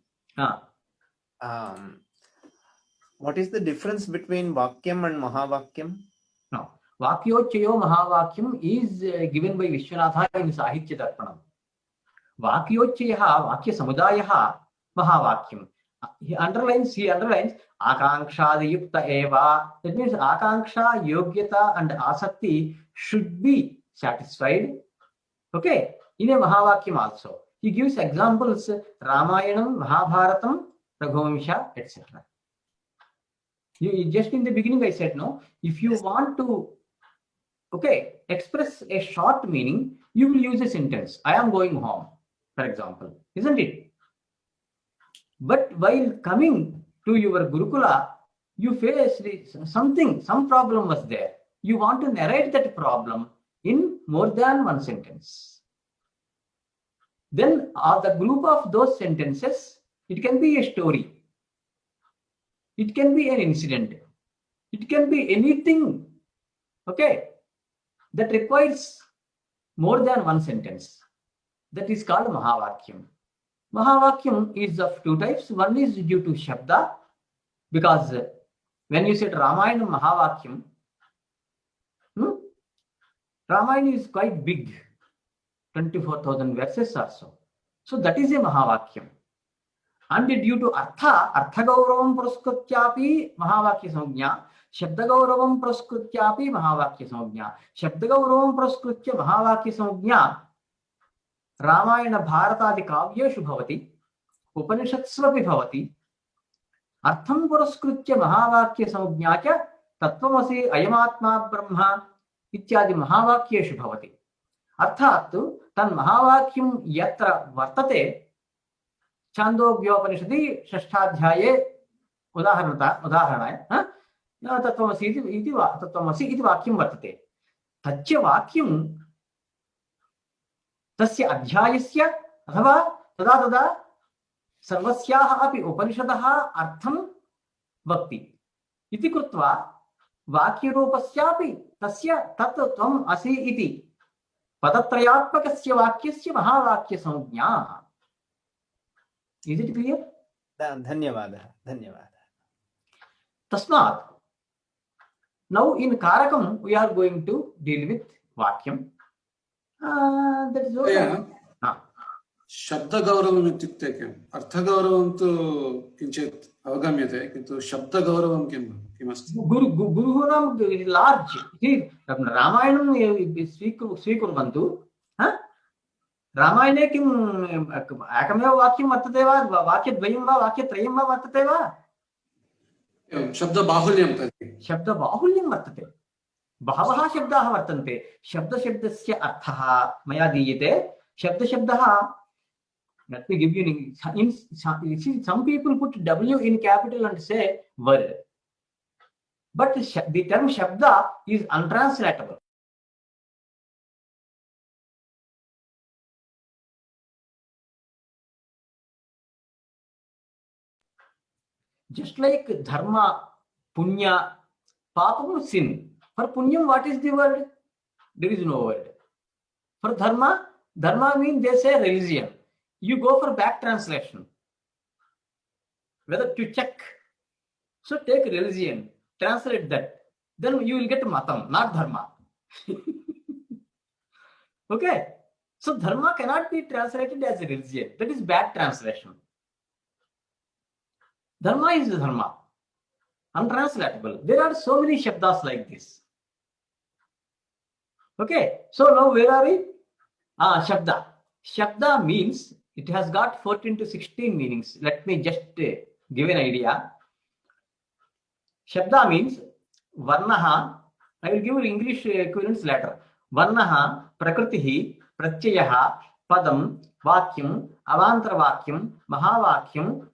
What is the difference between Vakyam and Mahavakyam? No. Vakyochayo Mahavakyam is given by Vishwanatha in Sahitya Darpanam. Vakyochayaha, Vakya Samudayaha, Mahavakyam. He underlines Akanksha Yukta Eva. That means Akanksha, Yogyata and Asakti should be satisfied. Okay. In a Mahavakyam also. He gives examples Ramayanam, Mahabharatam, Raghuvamsha, etc. Just in the beginning I said, no, if you want to, okay, express a short meaning, you will use a sentence. I am going home, for example, isn't it? But while coming to your Gurukula, you face some problem was there. You want to narrate that problem in more than one sentence. Then the group of those sentences, it can be a story. It can be an incident. It can be anything, okay, that requires more than one sentence. That is called Mahavakyam. Mahavakyam is of 2 types. One is due to Shabda, because when you said Ramayana Mahavakyam, Ramayana is quite big, 24,000 verses or so. So that is a Mahavakyam. And due to Arthagauravam Praskrityapi Mahavakya Samajna, Shabdagauravam Praskrityapi Mahavakya Samajna, Shabdagauravam Praskritya Mahavakya Samajna, Ramayana Bharatadi Kavyeshu Bhavati, Upanishatsvapi Bhavati, Artham Praskritya Mahavakya Samajna Kya, Tattvamasi Ayamatma Brahma, Ityadi Mahavakyeshu Bhavati. Arthatu, Tan Mahavakyam Yatra Vartate, Chandogyopanishadi Shashtadhyaye Udaharanaye Tattvamasi iti Vakyam Vartate. Taccha Vakyam Tasya Adhyayasya Athava Tada Sarvasyaha api Upanishadaha Artham Vakti. Iti Krutva Vakyarupasyapi Tasya Tat Tvam Asi iti Padatrayatmakasya Vakyasya Mahavakya Samajna. Is it clear? Dhanyavada. Tasmat, Now in Karakam, we are going to deal with Vakyam. That is okay. शब्दगौरवम् इत्युक्ते किम्? अर्थगौरवं तु किञ्चित् अवगम्यते, किन्तु शब्दगौरवं किमस्ति? गुरुः large रामायणं स्वीकुर्वन्तु. रामायणे किम् एकमेव वाक्यं वर्तते वा, वाक्यद्वयं वा, वाक्यत्रयं वा वर्तते वा? शब्दबाहुल्यं तर्हि शब्दबाहुल्यं वर्तते. बहवः शब्दाः वर्तन्ते. शब्दशब्दस्य अर्थः मया दीयते. शब्दशब्दः, let me give you some people put W in capital and say word, but the term shabda is untranslatable. Just like dharma, punya, papam, sin. For punyam, what is the word? There is no word. For dharma, dharma means they say religion. You go for back translation, whether to check. So take religion, translate that. Then you will get matam, not dharma. Okay. So dharma cannot be translated as a religion. That is bad translation. Dharma is dharma. Untranslatable. There are so many shabdas like this. Okay. So now where are we? Shabda. Shabda means it has got 14 to 16 meanings. Let me just give an idea. Shabda means varnaha. I will give you English equivalents later. Varnaha, prakritihi, pratyayaha, padam, vakyam, avantra vakyam, mahavakyam,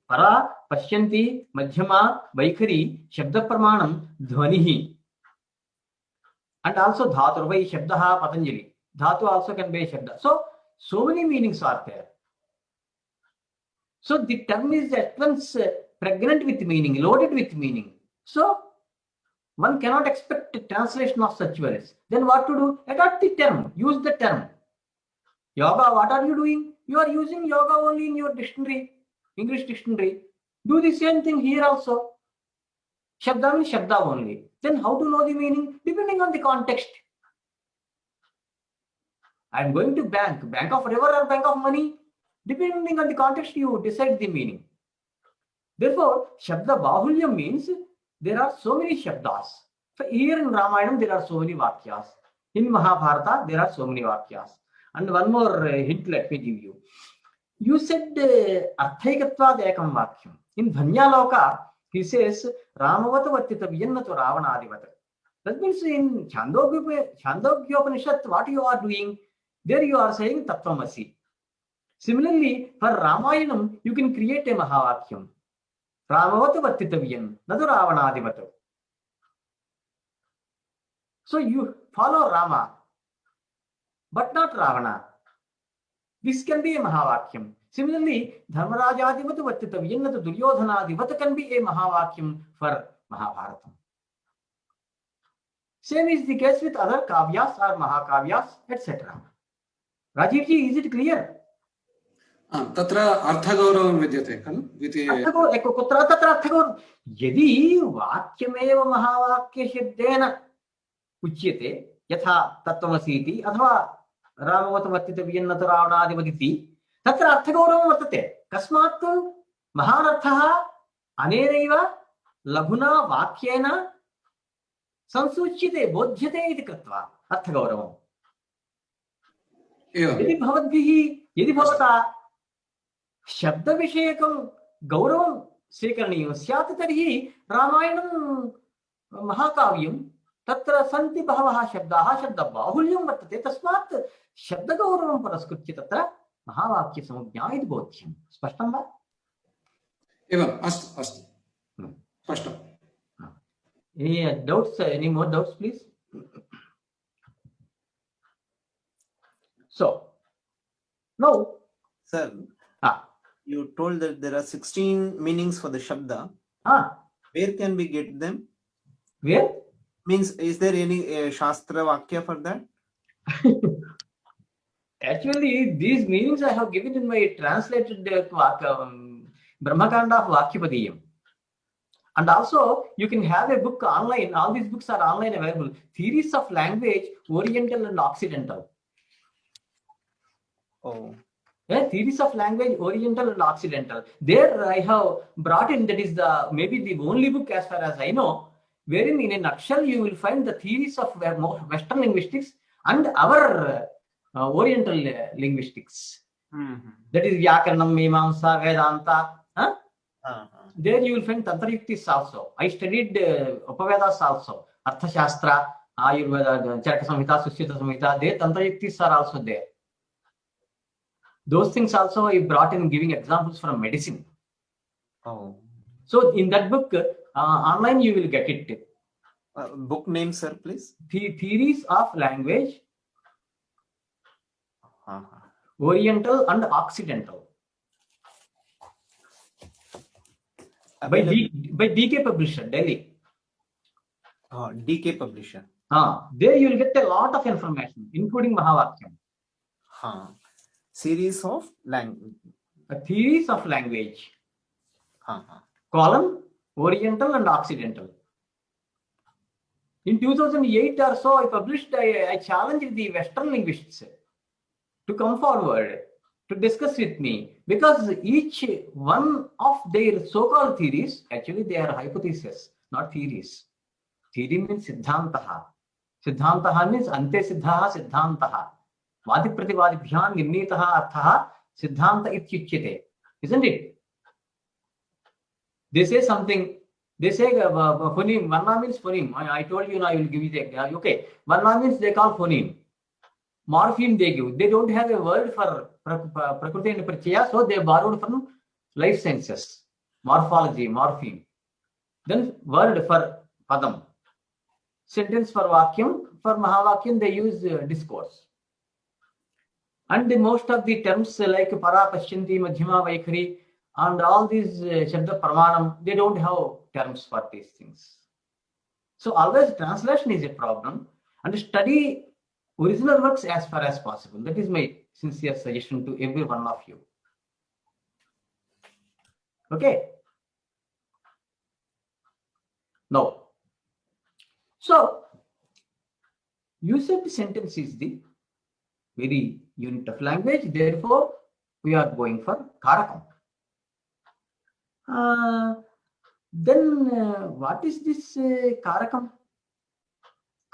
para, pashyanti, madhyama, vaikari, shabda pramanam, dhvanihi. And also dhatu, vai shabdaha Patanjali. Dhatu also can be a shabda. So many meanings are there. So the term is at once pregnant with meaning, loaded with meaning. So one cannot expect a translation of such words. Then what to do? Adopt the term, use the term. Yoga, what are you doing? You are using yoga only in your dictionary, English dictionary. Do the same thing here also. Shabda means shabda only. Then how to know the meaning? Depending on the context. I am going to bank of river or bank of money. Depending on the context, you decide the meaning. Therefore, Shabda Bahulyam means there are so many Shabdas. So here in Ramayana, there are so many Vakyas. In Mahabharata, there are so many Vakyas. And one more hint let me give you. You said Arthaikatvad Ekam Vakyam. In Dhanyaloka, he says, Ramavata Vatitavyanatu Ravanadivat. That means in Chandogyopanishad, what you are doing, there you are saying Tattvamasi. Similarly, for Ramayanam, you can create a Mahavakyam. Ramavata Vatitavyan, Nadu Ravanadivata. So you follow Rama, but not Ravana. This can be a Mahavakyam. Similarly, Dharmarajadivata Vatitavyan, Nadu Duryodhanadivata can be a Mahavakyam for Mahabharata. Same is the case with other Kavyas or Mahakavyas, etc. Rajivji, is it clear? तत्र अर्थगौरवं विद्यते खलु द्वितीये कुत्र तत्र अर्थगौरवं यदि वाक्यमेव महावाक्यशब्देन उच्यते यथा तत्त्वमसि इति अथवा रामवत वर्तितव्यन्न तु रावणादिवदिति तत्र अर्थगौरवं वर्तते कस्मात् महान् अर्थः अनेनैव लघुना वाक्येन संसूच्यते बोध्यते इति कृत्वा अर्थगौरवम् यदि भवता शब्द विषयकं गौरवं स्वीकरणीयं स्यात् तर्हि रामायणं महाकाव्यं तत्र सन्ति बहवः शब्दाः शब्दबाहुल्यं वर्तते तस्मात् शब्दगौरवं पुरस्कृत्य तत्र महावाक्यसंज्ञा इति बोध्यं स्पष्टं वा एवम् अस्तु अस्तु स्पष्टम् any more doubts please so now sir you told that there are 16 meanings for the shabda. Where can we get them? Where? Means, is there any Shastra Vakya for that? Actually, these meanings I have given in my translated Brahmakanda of Vakyapadiyam. And also, you can have a book online. All these books are online available. Theories of language, Oriental and Occidental. Oh. Yeah, theories of language, Oriental and Occidental. There I have brought in, that is the maybe the only book as far as I know, wherein in a nutshell you will find the theories of Western linguistics and our Oriental linguistics. Mm-hmm. That is Vyakaranam, Mimamsa, Vedanta. Huh? There you will find Tantrayuktis also. I studied Upavedas also. Arthashastra, Ayurveda, Charaka Samhita, Sushita Samhita. There Tantrayuktis are also there. Those things also I brought in giving examples from medicine. Oh. So in that book, online you will get it. Book name, sir, please. Theories of language, Oriental and Occidental. By DK Publisher, Delhi. DK Publisher. There you will get a lot of information, including Mahavakyam. Series of language. Theories of language. Column, Oriental and Occidental. In 2008 or so, I challenged the Western linguists to come forward to discuss with me, because each one of their so-called theories, actually they are hypotheses, not theories. Theory means siddhantaha. Siddhantaha means ante siddhaha siddhantaha. Vadi prativadibhyam nirnitaha arthaha siddhanta ityuchyate. Isn't it? They say something. They say phoneme. Varna means phoneme. I told you now. I will give you the okay. Varna means they call phoneme. Morpheme they give. They don't have a word for Prakriti and Prachaya, so they borrowed from life sciences. Morphology, morpheme. Then word for Padam. Sentence for Vakyam. For Mahavakyam they use discourse. And most of the terms like Para, Pashyanti, Madhyama, Vaikhari and all these Shabda Pramanam, they don't have terms for these things. So always translation is a problem, and study original works as far as possible. That is my sincere suggestion to every one of you. Okay. Now, so usage sentence is the very unit of language. Therefore, we are going for kArakam. Then what is this kArakam?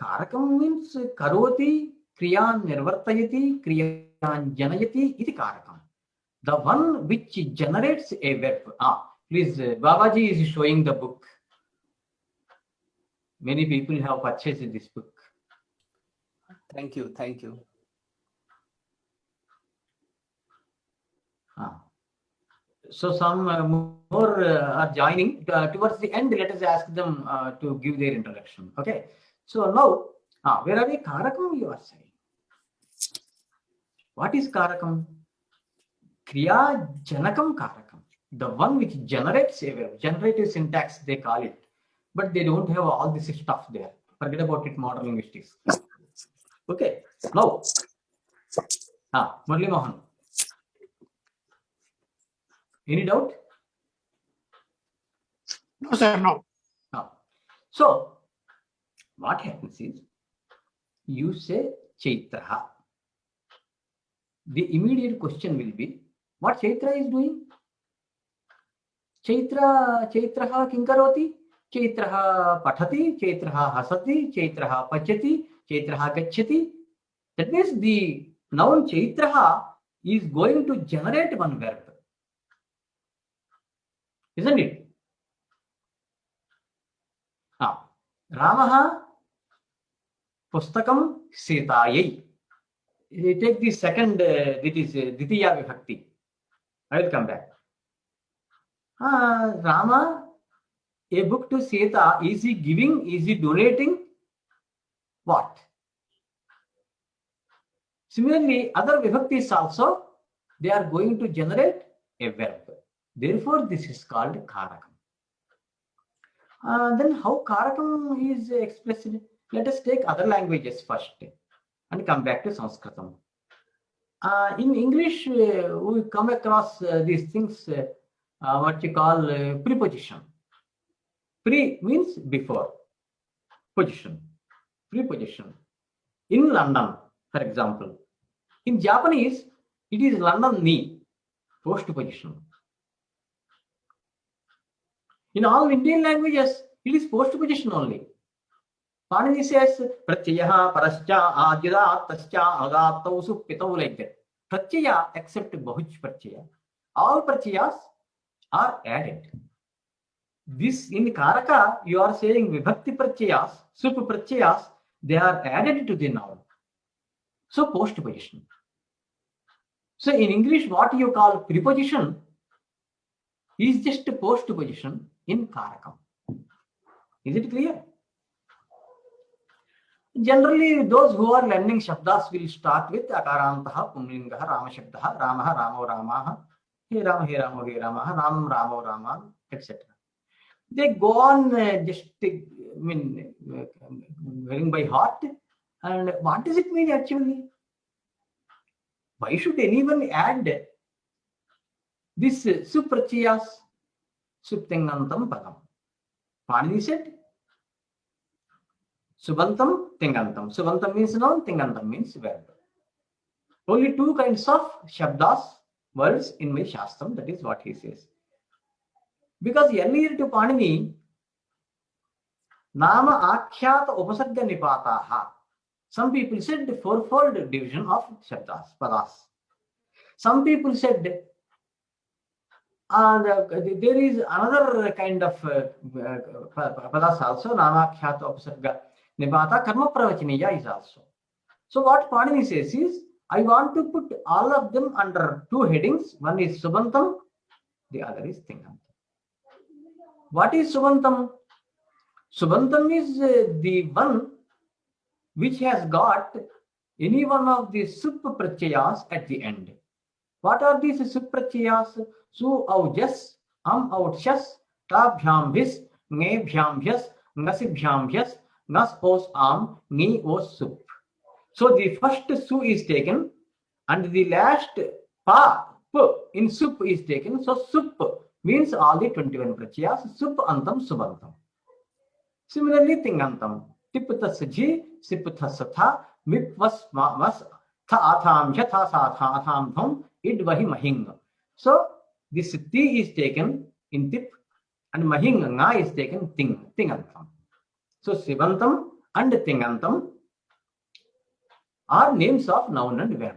Kārakam means karoti, kriyan nirvartayati, kriyan janayati, iti kārakam. The one which generates a verb. Please, Babaji is showing the book. Many people have purchased this book. Thank you, thank you. So some more are joining. Towards the end, let us ask them to give their introduction. Okay. So now, where are we? Kārakam you are saying. What is kArakam? Kriya Janakam kArakam. The one which generates a verb. Generative syntax, they call it. But they don't have all this stuff there. Forget about it, modern linguistics. Okay. Now, Murli Mohan. Any doubt? No, sir, no. So, what happens is, you say Chaitra. The immediate question will be, what Chaitra is doing? Chaitra kinkaroti? Chaitra pathati, Chaitra hasati, Chaitra pachati, Chaitra gacchati. That means the noun Chaitra is going to generate one verb. Isn't it? Ramaha pustakam Sitayai. Take the second, that is Ditiya Vibhakti. I will come back. Rama, a book to Sita, is he giving, is he donating? What? Similarly, other Vibhaktis also, they are going to generate a verb. Therefore, this is called kArakam. Then how kArakam is expressed? Let us take other languages first and come back to Sanskritam. In English, we come across these things, what you call preposition. Pre means before. Position. Preposition. In London, for example. In Japanese, it is London ni. Postposition. In all Indian languages, it is postposition only. Panini says pratyaya parascha adyada tascha agatau supitau, like that. Pratyaya except bahuch pratyaya. All pratyayas are added. This in Karaka, you are saying vibhakti pratyayas, sup pratyayas, they are added to the noun. So postposition. So in English, what you call preposition is just postposition in Karakam. Is it clear? Generally, those who are learning Shabdas will start with Akarantaha, Pumlingaha, Rama Shabdaha, Ramaha, Ramo, Ramaha, He Rama, He Ramo, He Ramaha, Ram, Ramo, Rama, etc. They go on going by heart. And what does it mean actually? Why should anyone add this suprachiyas, suptengantam padam? Panini said, Subantam, Tingantam. Subantam means noun, Tingantam means verb. Only two kinds of Shabdas, words in my Shastram, that is what he says. Because earlier to Panini, Nama Akhyat Upasarga Nipataha. Some people said the fourfold division of Shabdas, Padas. Some people said there is another kind of Padas also, Nama Akhyat Upasarga Nipata, Karma Pravachiniya is also. So what Panini says is, I want to put all of them under two headings. One is Subantam, the other is Tingantam. What is Subantam? Subantam is the one which has got any one of the sup-pratyayas at the end. What are these sup-pratyayas? Su aujas, autshas, tabhyam bhis, ngebhyam bhyas, ngasibhyam bhyas, ngas os ni os sup. So the first su is taken and the last pa, p in sup is taken. So sup means all the 21 pratyayas, sup antam subantam. Similarly, tingantam, tiptasji, sipthasatha, mipvas mas, tha atham yatha satha atham dham, idvahi mahing. So this ti is taken in tip and mahing nga is taken tingantam. So sibantam and tingantam are names of noun and verb.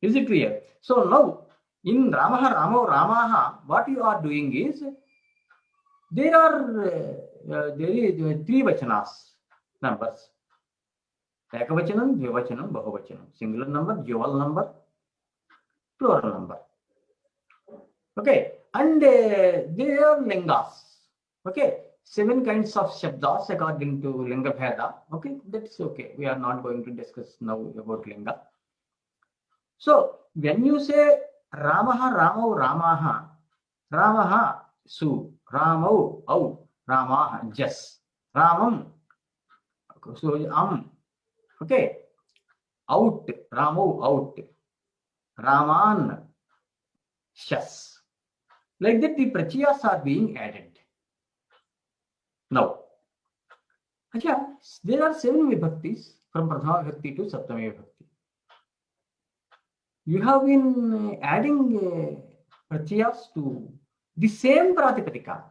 Is it clear? So now in Ramaha, Ramo, Ramaha, what you are doing is there is three vachanas numbers. Ekavachanam, Dvivachanam, Bahuvachanam. Singular number, dual number, plural number. Okay, and they are lingas. Okay, 7 kinds of shabdas according to Linga Bheda. Okay, that's okay. We are not going to discuss now about Linga. So when you say Ramaha, Ramo, Ramaha, Ramaha, Su, Ramo, Au, Ramaha, Jas, Ramam, so okay, out, Ramo, out, Raman, Shas. Like that, the pratyayas are being added. Now, there are 7 vibhaktis from Prathama Vibhakti to Saptami Vibhakti. You have been adding pratyayas to the same pratipadika,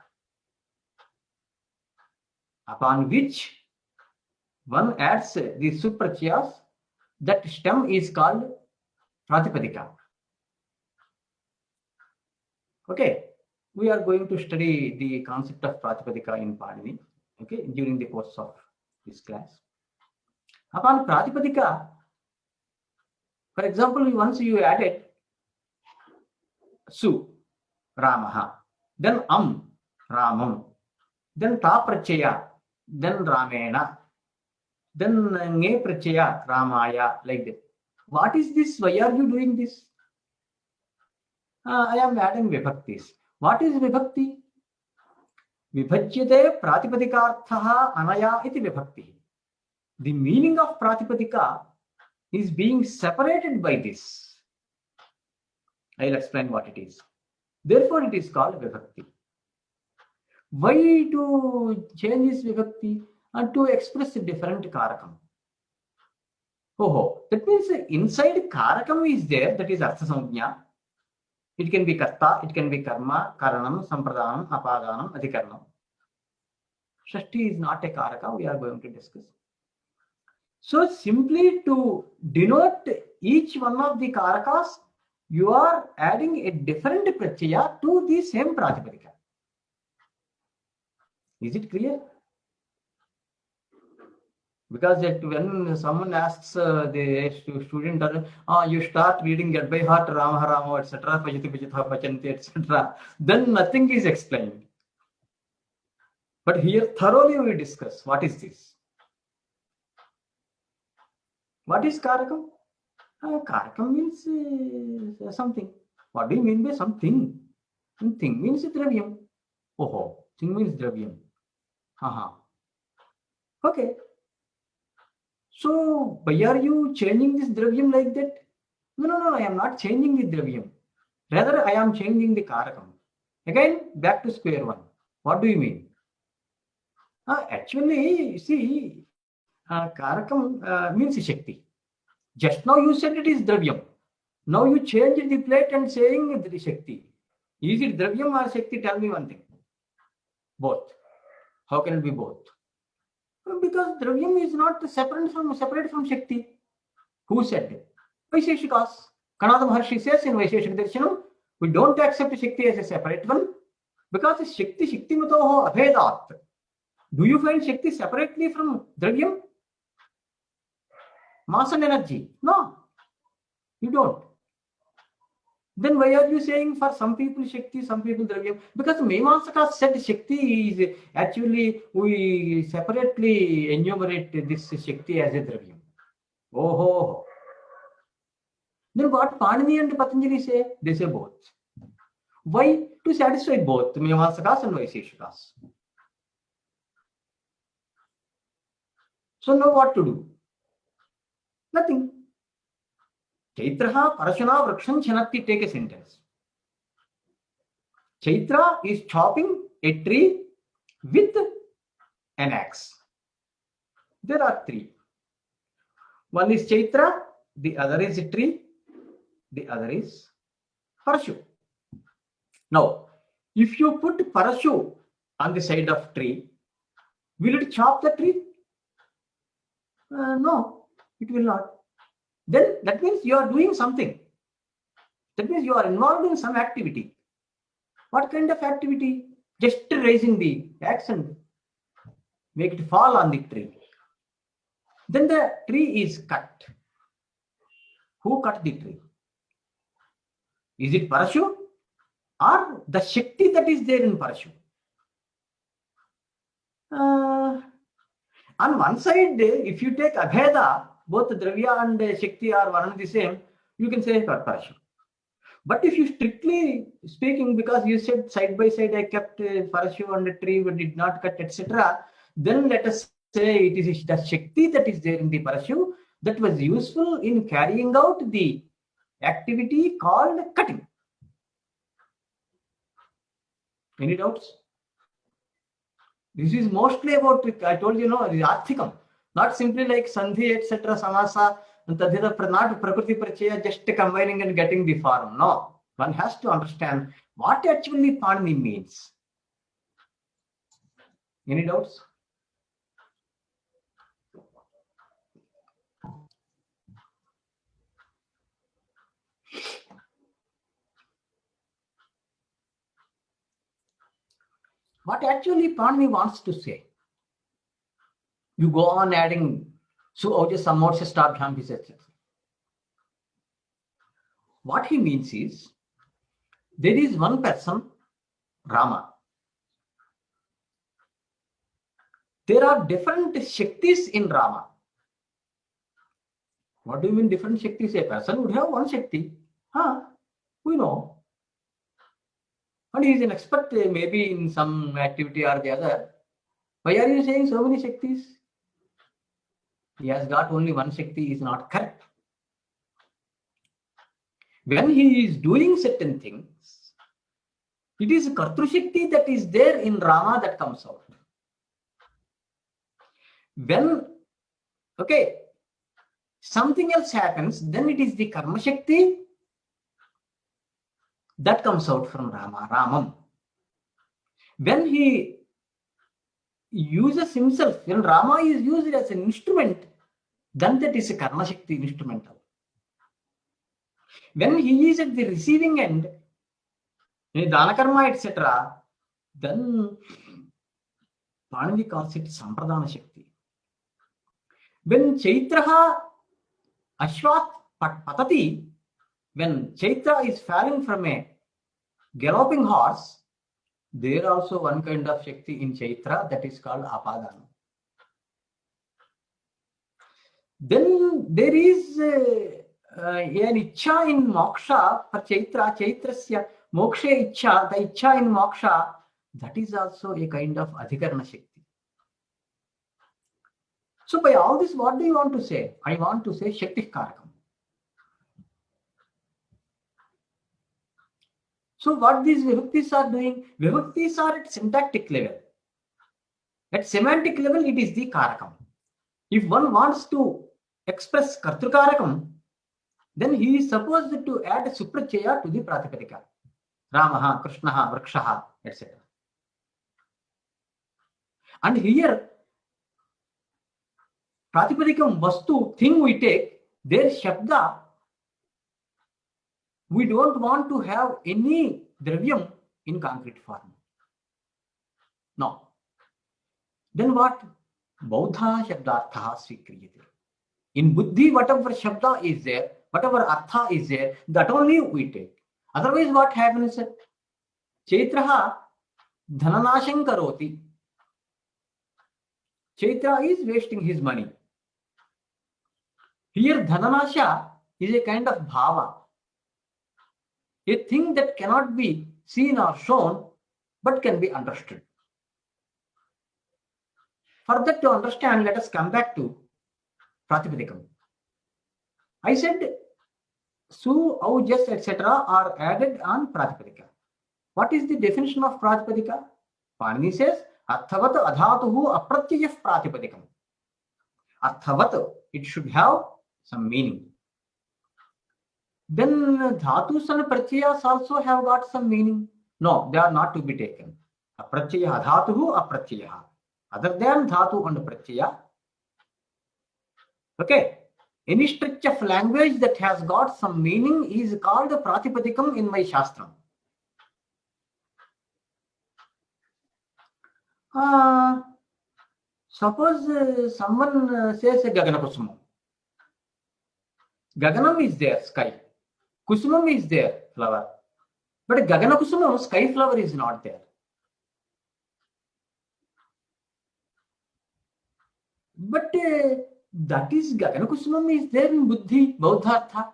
upon which one adds the supratyayas. That stem is called pratipadika. Okay, we are going to study the concept of pratipadika in Panini, okay, during the course of this class. Upon pratipadika, for example, once you added su, Ramaha, then Ramam, then ta prachaya, then Ramena, then nge prachaya, Ramaya, like that. What is this? Why are you doing this? I am adding vibhaktis. What is vibhakti? Vibhajyate pratipadikaarthaha anaya iti vibhakti. The meaning of pratipadika is being separated by this. I will explain what it is. Therefore, it is called vibhakti. Why to change this vibhakti? And to express a different karakam. Oh, that means inside karakam is there, that is artha samjna. It can be karta, it can be karma, karanam, sampradanam, apadanam, adhikaranam. Shashti is not a karaka, we are going to discuss. So simply to denote each one of the karakas, you are adding a different pratyaya to the same pratipadika. Is it clear? Because when someone asks the student, you start reading it by heart, Rama Rama, etc., Pajati Pajatha Pachanti, etc., then nothing is explained. But here thoroughly we discuss what is this. What is Karakam? Karakam means something. What do you mean by something? And thing means dravyam. Oh, thing means dravyam. Okay. So, why are you changing this dravyam like that? No, I am not changing the dravyam. Rather, I am changing the karakam. Again, back to square one. What do you mean? Actually, see, karakam means Shakti. Just now you said it is dravyam. Now you change the plate and saying it is Shakti. Is it dravyam or Shakti? Tell me one thing. Both. How can it be both? Because dravyam is not separate from Shakti. Who said it? Vaisheshikas. Kanada Maharshi says in Vaisheshika Darshanam, we don't accept Shakti as a separate one because Shakti matoho abhedat. Do you find Shakti separately from dravyam? Mass and energy? No, you don't. Then why are you saying for some people Shakti, some people dravyam? Because Mimamsakas said Shakti is actually, we separately enumerate this Shakti as a dravyam. Oh. Then what Panini and Patanjali say? They say both. Why? To satisfy both Mimamsakas and Vaisheshikas. So now what to do? Nothing. Chaitraha Parashuna Vraksham Chanati, take a sentence. Chaitra is chopping a tree with an axe. There are three. One is Chaitra, the other is a tree, the other is Parashu. Now, if you put Parashu on the side of tree, will it chop the tree? No, it will not. Then that means you are doing something. That means you are involved in some activity. What kind of activity? Just raising the axe and make it fall on the tree. Then the tree is cut. Who cut the tree? Is it Parashu or the Shakti that is there in Parashu? On one side, if you take Abheda, both Dravya and Shakti are one and the same, you can say Parashu. But if you strictly speaking, because you said side by side, I kept Parashu and the tree but did not cut, etc., then let us say it is the Shakti that is there in the Parashu that was useful in carrying out the activity called cutting. Any doubts? This is mostly about, I told you, no, arthikam, not simply like sandhi, etc., samasa, and tadhita, not prakriti prachaya, just combining and getting the form. No, one has to understand what actually Panini means. Any doubts? What actually Panini wants to say? You go on adding su auja samorsa stabhyam etc. What he means is, there is one person, Rama. There are different Shaktis in Rama. What do you mean different Shaktis? A person would have one Shakti. We know. And he is an expert maybe in some activity or the other. Why are you saying so many Shaktis? He has got only one Shakti is not correct. When he is doing certain things, It is Kartru Shakti that is there in Rama that comes out. When, okay, something else happens, then it is the Karma Shakti that comes out from Ramam. When he uses himself, when Rama is used as an instrument, then that is a Karma Shakti instrumental. When he is at the receiving end, Dana Karma, etc., then Panini calls it Sampradana Shakti. When Chaitraha Ashwat Patati, when Chaitra is falling from a galloping horse, there also one kind of Shakti in Chaitra that is called Apadana. Then there is an Icha in Moksha for Chaitra, Chaitrasya Moksha Icha, the Icha in Moksha, that is also a kind of Adhikarana Shakti. So by all this, what do you want to say? I want to say Shakti Karakam. So what these Vibhaktis are doing? Vibhaktis are at syntactic level. At semantic level, it is the Karakam. If one wants to express Kartru Karakam, then he is supposed to add Suprachaya to the Pratipadika. Ramaha, Krishnaha, Vrikshaha, etc. And here, Pratipadikam Vastu, thing we take, their Shabda, we don't want to have any Dravyam in concrete form. No. Then what? Baudha Shabdartha Svikriyate. In Buddhi, whatever Shabda is there, whatever Artha is there, that only we take. Otherwise, what happens? Chaitraha Dhananasham Karoti. Chaitra is wasting his money. Here, Dhananasha is a kind of bhava. A thing that cannot be seen or shown, but can be understood. For that to understand, let us come back to Pratipadikam. I said, Su, Aujas, etc. are added on Pratipadika. What is the definition of Pratipadika? Panini says, Arthavat adhatuhu apratyayah Pratipadikam. Arthavat, it should have some meaning. Then dhatus and pratyayas also have got some meaning. No, they are not to be taken. Apratyaya dhatuhu apratyaya. Other than dhatu and pratyaya. Okay. Any stretch of language that has got some meaning is called Pratipadikam in my Shastra. Suppose someone says a Gagana Kusumam. Gaganam is there, sky. Kusumam is there, flower. But Gagana Kusumam, sky flower is not there. But that is Gagana Kusumam is there in Buddhi, Baudhartha.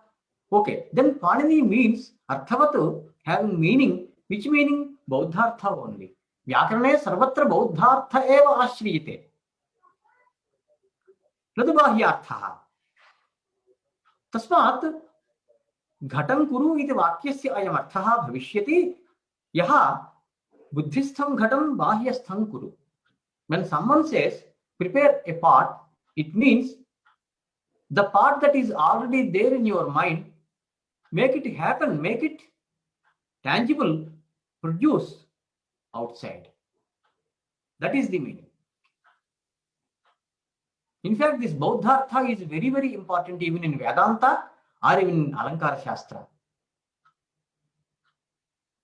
Okay, then Panini means Arthavatu having meaning. Which meaning? Baudhartha only. Vyakarane sarvatra Baudhartha eva ashriyate. Nadubhahyartha. Tasmat Ghatam Kuru iti vakyasya ayam arthaha bhavishyati yaha buddhistham ghatam bahyastham kuru. When someone says prepare a pot, it means the pot that is already there in your mind, make it happen, make it tangible, produce outside. That is the meaning. In fact, this Baudhartha is very, very important even in Vedanta or even in Alankara Shastra.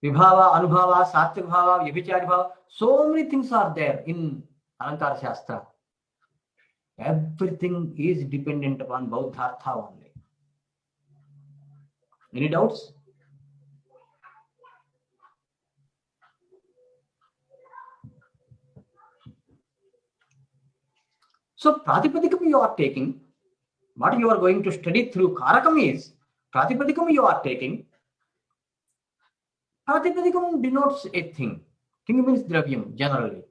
Vibhava, Anubhava, Sattvic Bhava, Vyabhichari Bhava, so many things are there in Alankara Shastra. Everything is dependent upon Baudhartha only. Any doubts? So Pratipadikam you are taking, what you are going to study through Karakam is, Pratipadikam you are taking, Pratipadikam denotes a thing. Thing means Dravyam generally.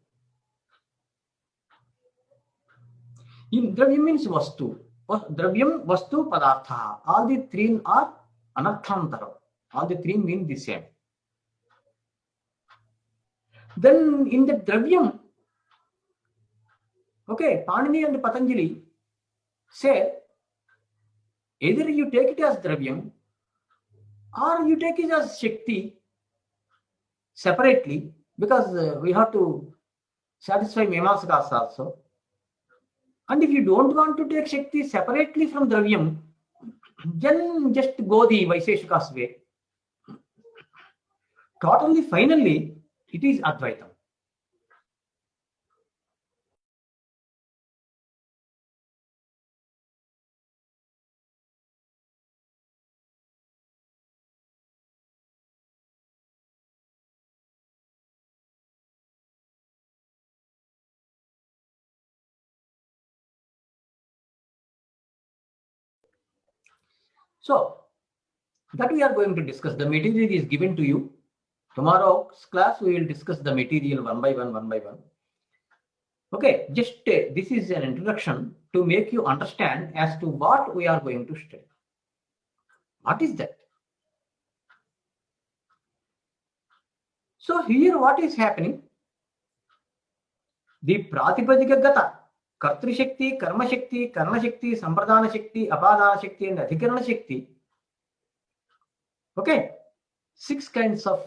In Dravyam means Vastu. Dravyam, Vastu, Padartha. All the three are Anarthantara. All the three mean the same. Then in the Dravyam, okay, Panini and Patanjali say either you take it as Dravyam or you take it as Shakti separately, because we have to satisfy Mimamsakas also. And if you don't want to take Shakti separately from Dravyam, then just go the Vaisheshika's way. Totally, finally, it is Advaitam. So, that we are going to discuss. The material is given to you. Tomorrow's class, we will discuss the material one by one, one by one. Okay, just this is an introduction to make you understand as to what we are going to study. What is that? So here what is happening? The Pratipadika Gata, Kartri Shakti, Karma Shakti, Karna Shakti, Sampradana Shakti, Apadana Shakti, and Adhikarana Shakti. Okay, 6 kinds of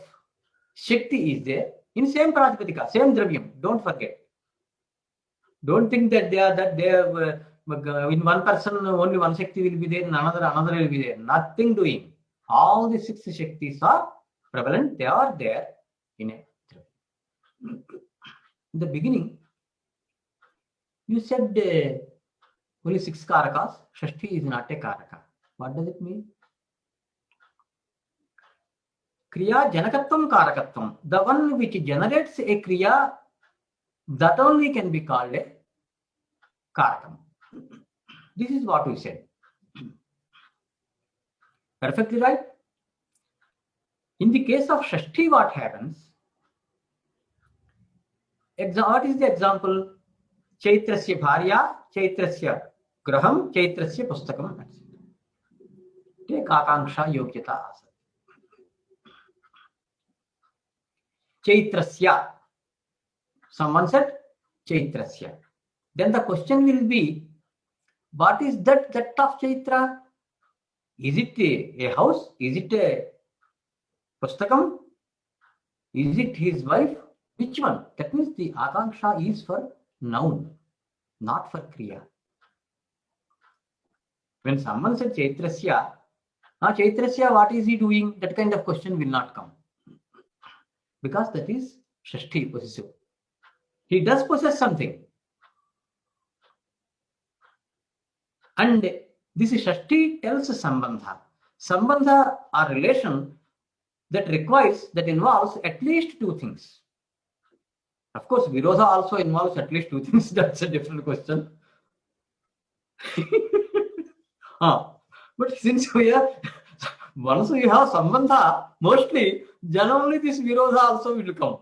Shakti is there in same Pratipadika, same Dravyam. Don't forget. Don't think that they are in one person only one Shakti will be there, and another will be there. Nothing doing. All the 6 Shaktis are prevalent. They are there in a Dravyam. In the beginning, you said only 6 Karakas. Shashti is not a Karaka. What does it mean? Kriya Janakatvam Karakatvam. The one which generates a Kriya, that only can be called a Karakam. This is what we said. Perfectly right? In the case of Shashti, what happens? What is the example? Chaitrasya Bharya, Chaitrasya Graham, Chaitrasya Pustakam. Take Akanksha Yogyata Asat. Chaitrasya. Someone said Chaitrasya. Then the question will be, what is that of Chaitra? Is it a house? Is it a Pustakam? Is it his wife? Which one? That means the Akanksha is for noun, not for Kriya. When someone said Chaitrasya, Chaitrasya, what is he doing? That kind of question will not come. Because that is Shashti possessive. He does possess something. And this Shashti tells Sambandha. Sambandha or relation that involves at least 2 things. Of course, Virodha also involves at least 2 things. That's a different question. But since once we have Sambandha, mostly, generally this Virodha also will come.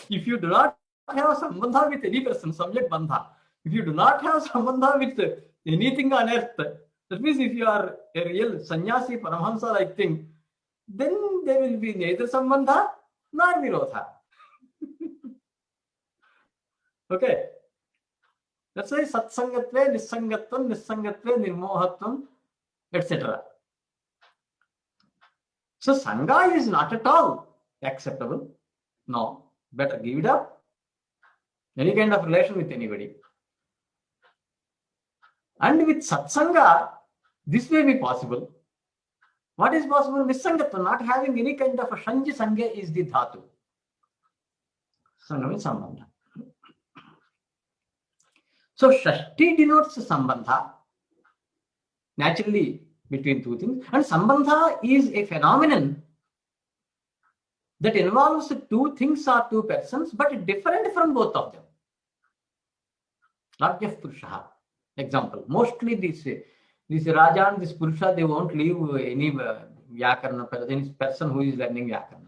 If you do not have Sambandha with any person, subject Bandha, if you do not have Sambandha with anything on earth, that means if you are a real sannyasi, Paramahamsa like thing, then there will be neither Sambandha nor Virodha. Okay. That's why Satsangatve, Nissangatvam, Nissangatve, Nirmohatvam, etc. So Sangha is not at all acceptable. No. Better give it up. Any kind of relation with anybody. And with Satsanga, this may be possible. What is possible? Nissangatva, not having any kind of a Shanji Sangha is the Dhatu. Sangha means Sambandha. So Shashti denotes Sambandha, naturally between 2 things. And Sambandha is a phenomenon that involves 2 things or 2 persons, but different from both of them. Rajya Purusha. Example, mostly this Raja and this Purusha, they won't leave any Vyakarana, any person who is learning Vyakarana.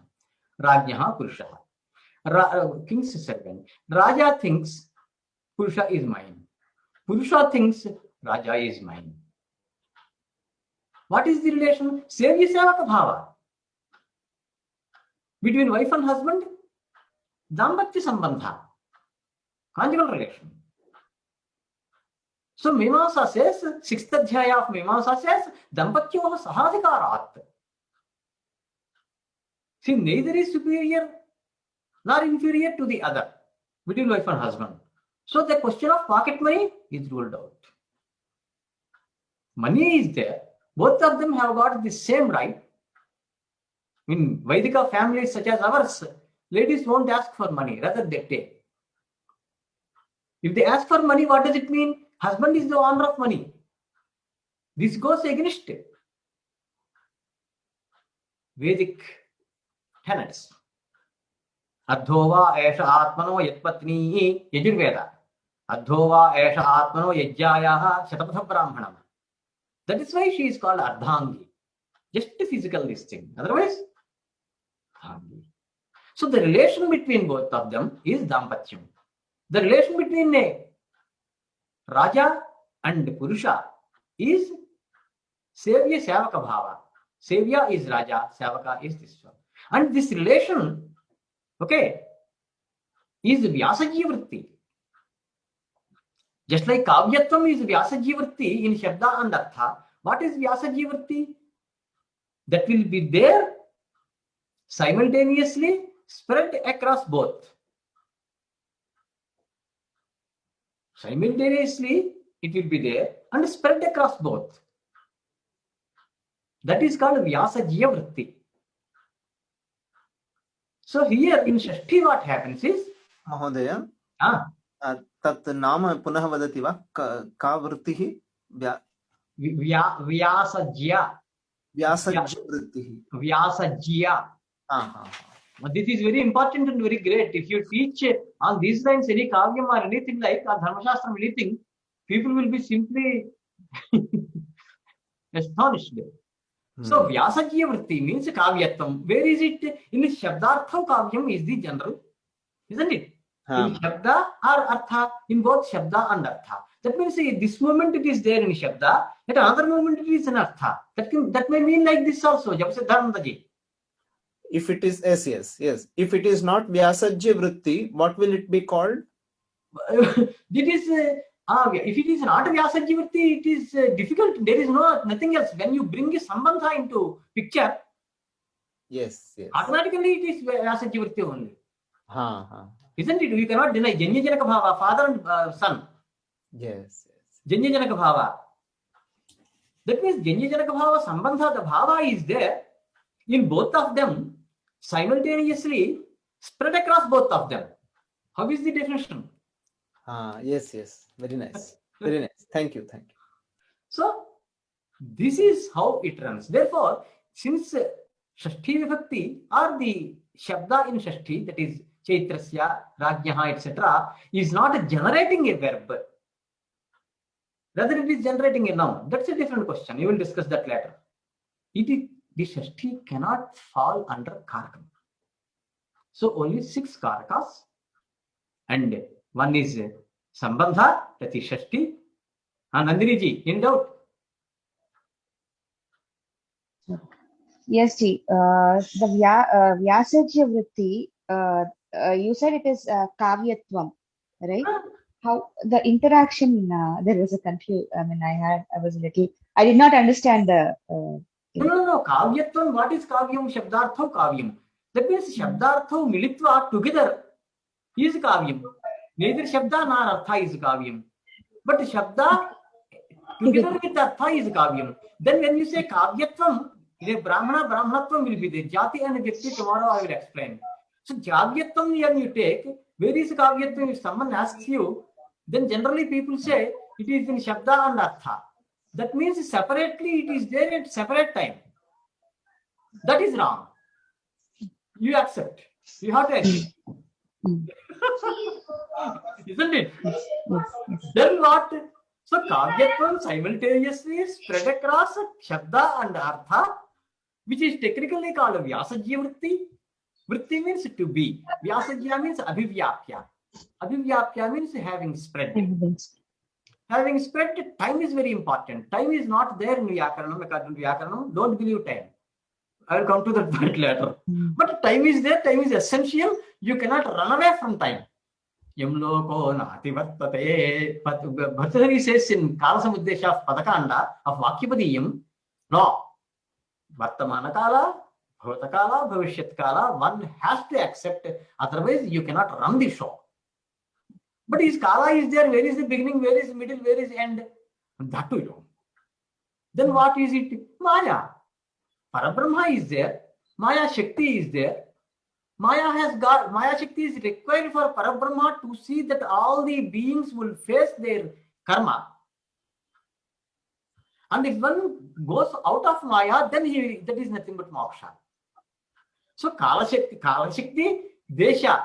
Rajyaha Purusha. King's servant. Raja thinks Purusha is mine. Purusha thinks Raja is mine. What is the relation? Sevya Sevaka Bhava. Between wife and husband, Dampatya Sambandha, conjugal relation. So Mimamsa says, 6th Adhyaya of Mimamsa says, Dampatyoha Sahadikarat. See, neither is superior nor inferior to the other between wife and husband. So the question of pocket money is ruled out. Money is there. Both of them have got the same right. In Vaidika families such as ours, ladies won't ask for money, rather they take. If they ask for money, what does it mean? Husband is the owner of money. This goes against Vedic tenets. Adhova esha atmano yatpatni yajurveda. Adhova esha atmano yajyayaha shatapatha brahmanam. That is why she is called Ardhangi. Just a physical listing. Otherwise, Ardhangi. So the relation between both of them is Dampatyam. The relation between a Raja and Purusha is Sevya Savaka Bhava. Sevya is Raja, Savaka is this one. And this relation, okay, is Vyasaji Vritti. Just like Kavyatvam is Vyasaji Vritti in Shabda and Artha, what is Vyasaji Vritti? That will be there simultaneously spread across both. Simultaneously, it will be there and spread across both. That is called Vyasajiya Vritti. So here in Shashti what happens is... Mahodaya, tat nama punah vadati va? Ka vrittihi? Vyasajiya. Vyasajiya vrittihi. Vyasajiya. This is very important and very great. If you teach on these lines any kavyam or anything like or dharmashastram, anything, people will be simply astonished. So Vyasajiya Vritti means kavyatvam. Where is it? In Shabdartham kavyam is the general, isn't it? In Shabda or Artha, in both Shabda and Artha. That means this moment it is there in Shabda, at another moment it is in Artha. That may mean like this also. If it is yes. If it is not Vyasajya Vritti, what will it be called? It is if it is not Vyasajya Vritti, it is difficult. There is nothing else. When you bring a Sambandha into picture, yes, automatically it is Vyasajya Vritti only. Isn't it? You cannot deny Janya Janaka Bhava, father and son. Yes. Janya Janaka Bhava. That means Janya Janaka Bhava, Sambandha, the Bhava is there in both of them simultaneously spread across both of them. How is the definition? Yes. Very nice. Very nice. Thank you. So, this is how it runs. Therefore, since Shashti Vibhakti or the Shabda in Shashti, that is Chaitrasya, Rajyaha, etc., is not generating a verb. Rather, it is generating a noun. That's a different question. You will discuss that later. The Shashti cannot fall under Karakam. So, only 6 Karakas, and one is Sambandha, that is Shashti. Nandini ji, in doubt? Yes, Ji. The Vyasajya Vritti, you said it is Kavyatvam, right? How the interaction, there was a confusion. I mean, I did not understand the... No. Kavyatvam, what is Kavyam? Shabdartho Kavyam. That means Shabdartho Militva together is Kavyam. Neither Shabda nor Artha is Kavyam. But Shabda together with Artha is Kavyam. Then when you say Kavyatvam, the Brahmanatvam will be there. Jati and Vyakti, tomorrow I will explain. So Kavyatvam when you take, where is Kavyatvam? If someone asks you, then generally people say it is in Shabda and Artha. That means separately it is there at separate time. That is wrong. You accept. You have to agree. Isn't it? Then what? So Kavyatvam simultaneously spread across Shabda and Artha, which is technically called Vyasajya Vritti. Vritti means to be. Vyasajya means Abhivyapya. Abhivyapya means having spread. Having spread, time is very important. Time is not there in Vyakaranam, according to Vyakaranam. Don't believe time. I will come to that point later. But time is there, time is essential. You cannot run away from time. Yamloko nati vartate. Bhartahari says in Kalasamuddesha of Padakanda of Vakyapadiyam, no. Vartamana Kala, Bhavatakala, Bhavishyat Kala, one has to accept, otherwise you cannot run the show. But his Kala is there, where is the beginning, where is the middle, where is the end? That too you know. Then what is it? Maya. Parabrahma is there, Maya Shakti is there. Maya Shakti is required for Parabrahma to see that all the beings will face their karma. And if one goes out of Maya, then that is nothing but moksha. So Kala Shakti, Desha,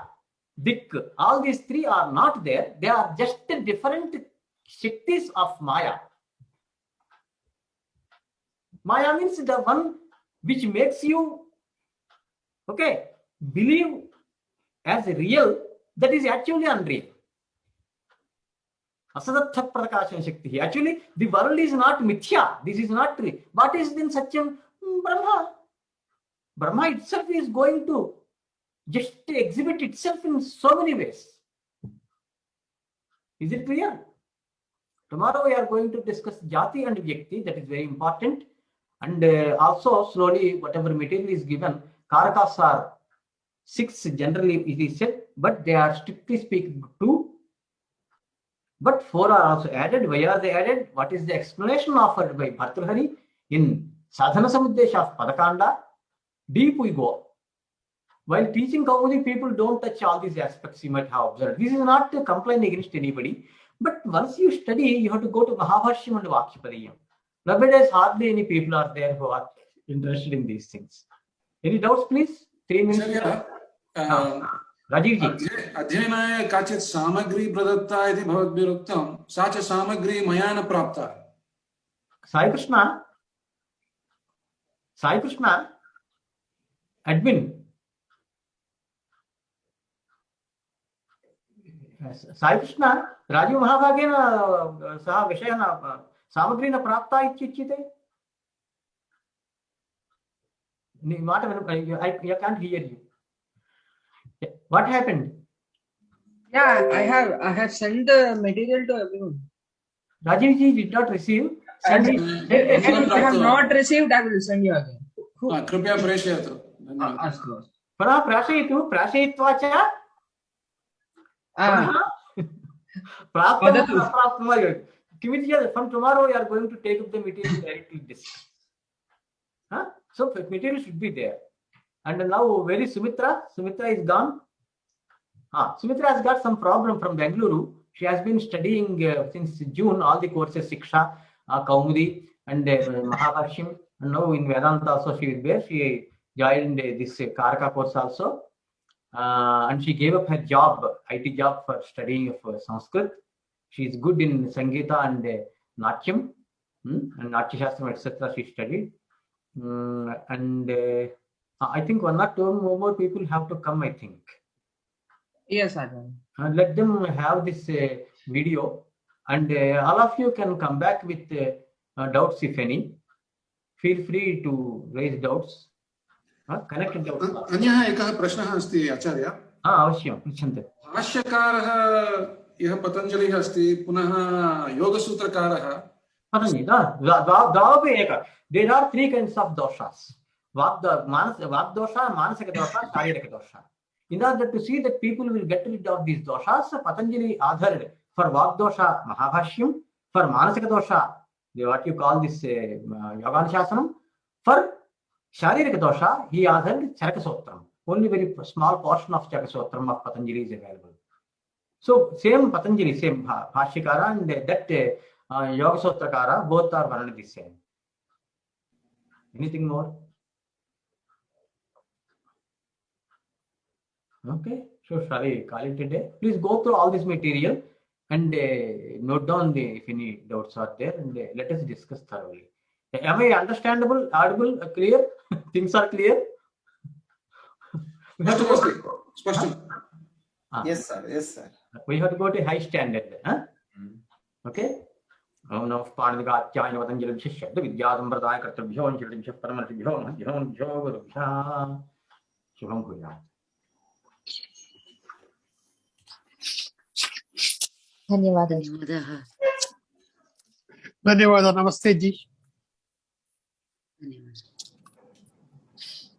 Dik, all these three are not there. They are just different Shaktis of Maya. Maya means the one which makes you, okay, believe as real, that is actually unreal. Asadatha Prakasha Shakti. Actually, the world is not mithya. This is not true. What is then Satyam? Brahma. Brahma itself is going to just exhibit itself in so many ways. Is it clear? Tomorrow we are going to discuss Jati and Vyakti. That is very important. And also slowly whatever material is given, Karakas are 6 generally it is said, but they are strictly speaking 2. But 4 are also added. Why are they added? What is the explanation offered by Bhartrhari in Sadhana Samuddesha of Padakanda? Deep we go. While teaching Kaumudi, people don't touch all these aspects you might have observed. This is not to complain against anybody, but once you study, you have to go to Mahabhashyam and Vakyapadiyam. Nowadays, hardly any people are there who are interested in these things. Any doubts, please? 3 minutes. Rajiv ji. अध्ययनाय काचित् सामग्री प्रदत्ता इति भवद्भिरुक्तं, सा च सामग्री मया न प्राप्ता. Sai Krishna, admin. Sai Krishna, Rajiv Mahabhagena saha vishayana samagri na prapta ityuchyate. I can't hear you. What happened? Yeah, I have sent the material to everyone. Rajiv ji did not receive. If I have not received, I will send you again. कृपया प्रेषयतु. अस्तु. पुनः प्राशयतु. प्राशयित्वा च from tomorrow we are going to take up the material directly discuss. So material should be there. And now where is Sumitra? Sumitra is gone. Sumitra has got some problem from Bengaluru. She has been studying since June all the courses Siksha, Kaumudi and Mahabhashyam. And now in Vedanta also she is there. She joined this Karaka course also. And she gave up her job, IT job, for studying of Sanskrit. She is good in Sangeeta and Natyam, and Natya Shastram, etc. she studied. And I think 1 or 2 more people have to come, I think. Yes, Ajahn. Let them have this video, and all of you can come back with doubts if any. Feel free to raise doubts. Connected doubts. अन्यः एकः प्रश्नः अस्ति आचार्य. अवश्यं पृच्छन्तु. भाष्यकारः यः पतञ्जलिः अस्ति, पुनः योगसूत्रकारः पतञ्जलि. द्वावपि एक. There are 3 kinds of doshas. Vak-dosha, manasika dosha, sharirika dosha. In order to see that people will get rid of these doshas, Patanjali authored for Vak-dosha Mahabhashyam, for manasika dosha, what you call this Yoganushasana, for sharirika dosha, he authored Charakasotram. Only very small portion of Charakasotram of Patanjali is available. So same Patanjali, same Bhashyakara and that Yogasotrakara, both are one and the same. Anything more? Okay, so shall we call it a day? Please go through all this material and note down if any doubts are there, and let us discuss thoroughly. Am I understandable, audible, clear? Things are clear? Yes, sir. Yes, sir. We have to go to high standard. Okay. ओम नमः पाणिनिकात्याय पतंजलिभ्यः शब्द विद्यासंप्रदाय कर्तृभ्यो ऋषिभ्यः परमर्षिभ्यो महद्भ्यो गुरुभ्यः शुभं भूयात्। धन्यवादः। धन्यवाद। नमस्ते जी। धन्यवाद।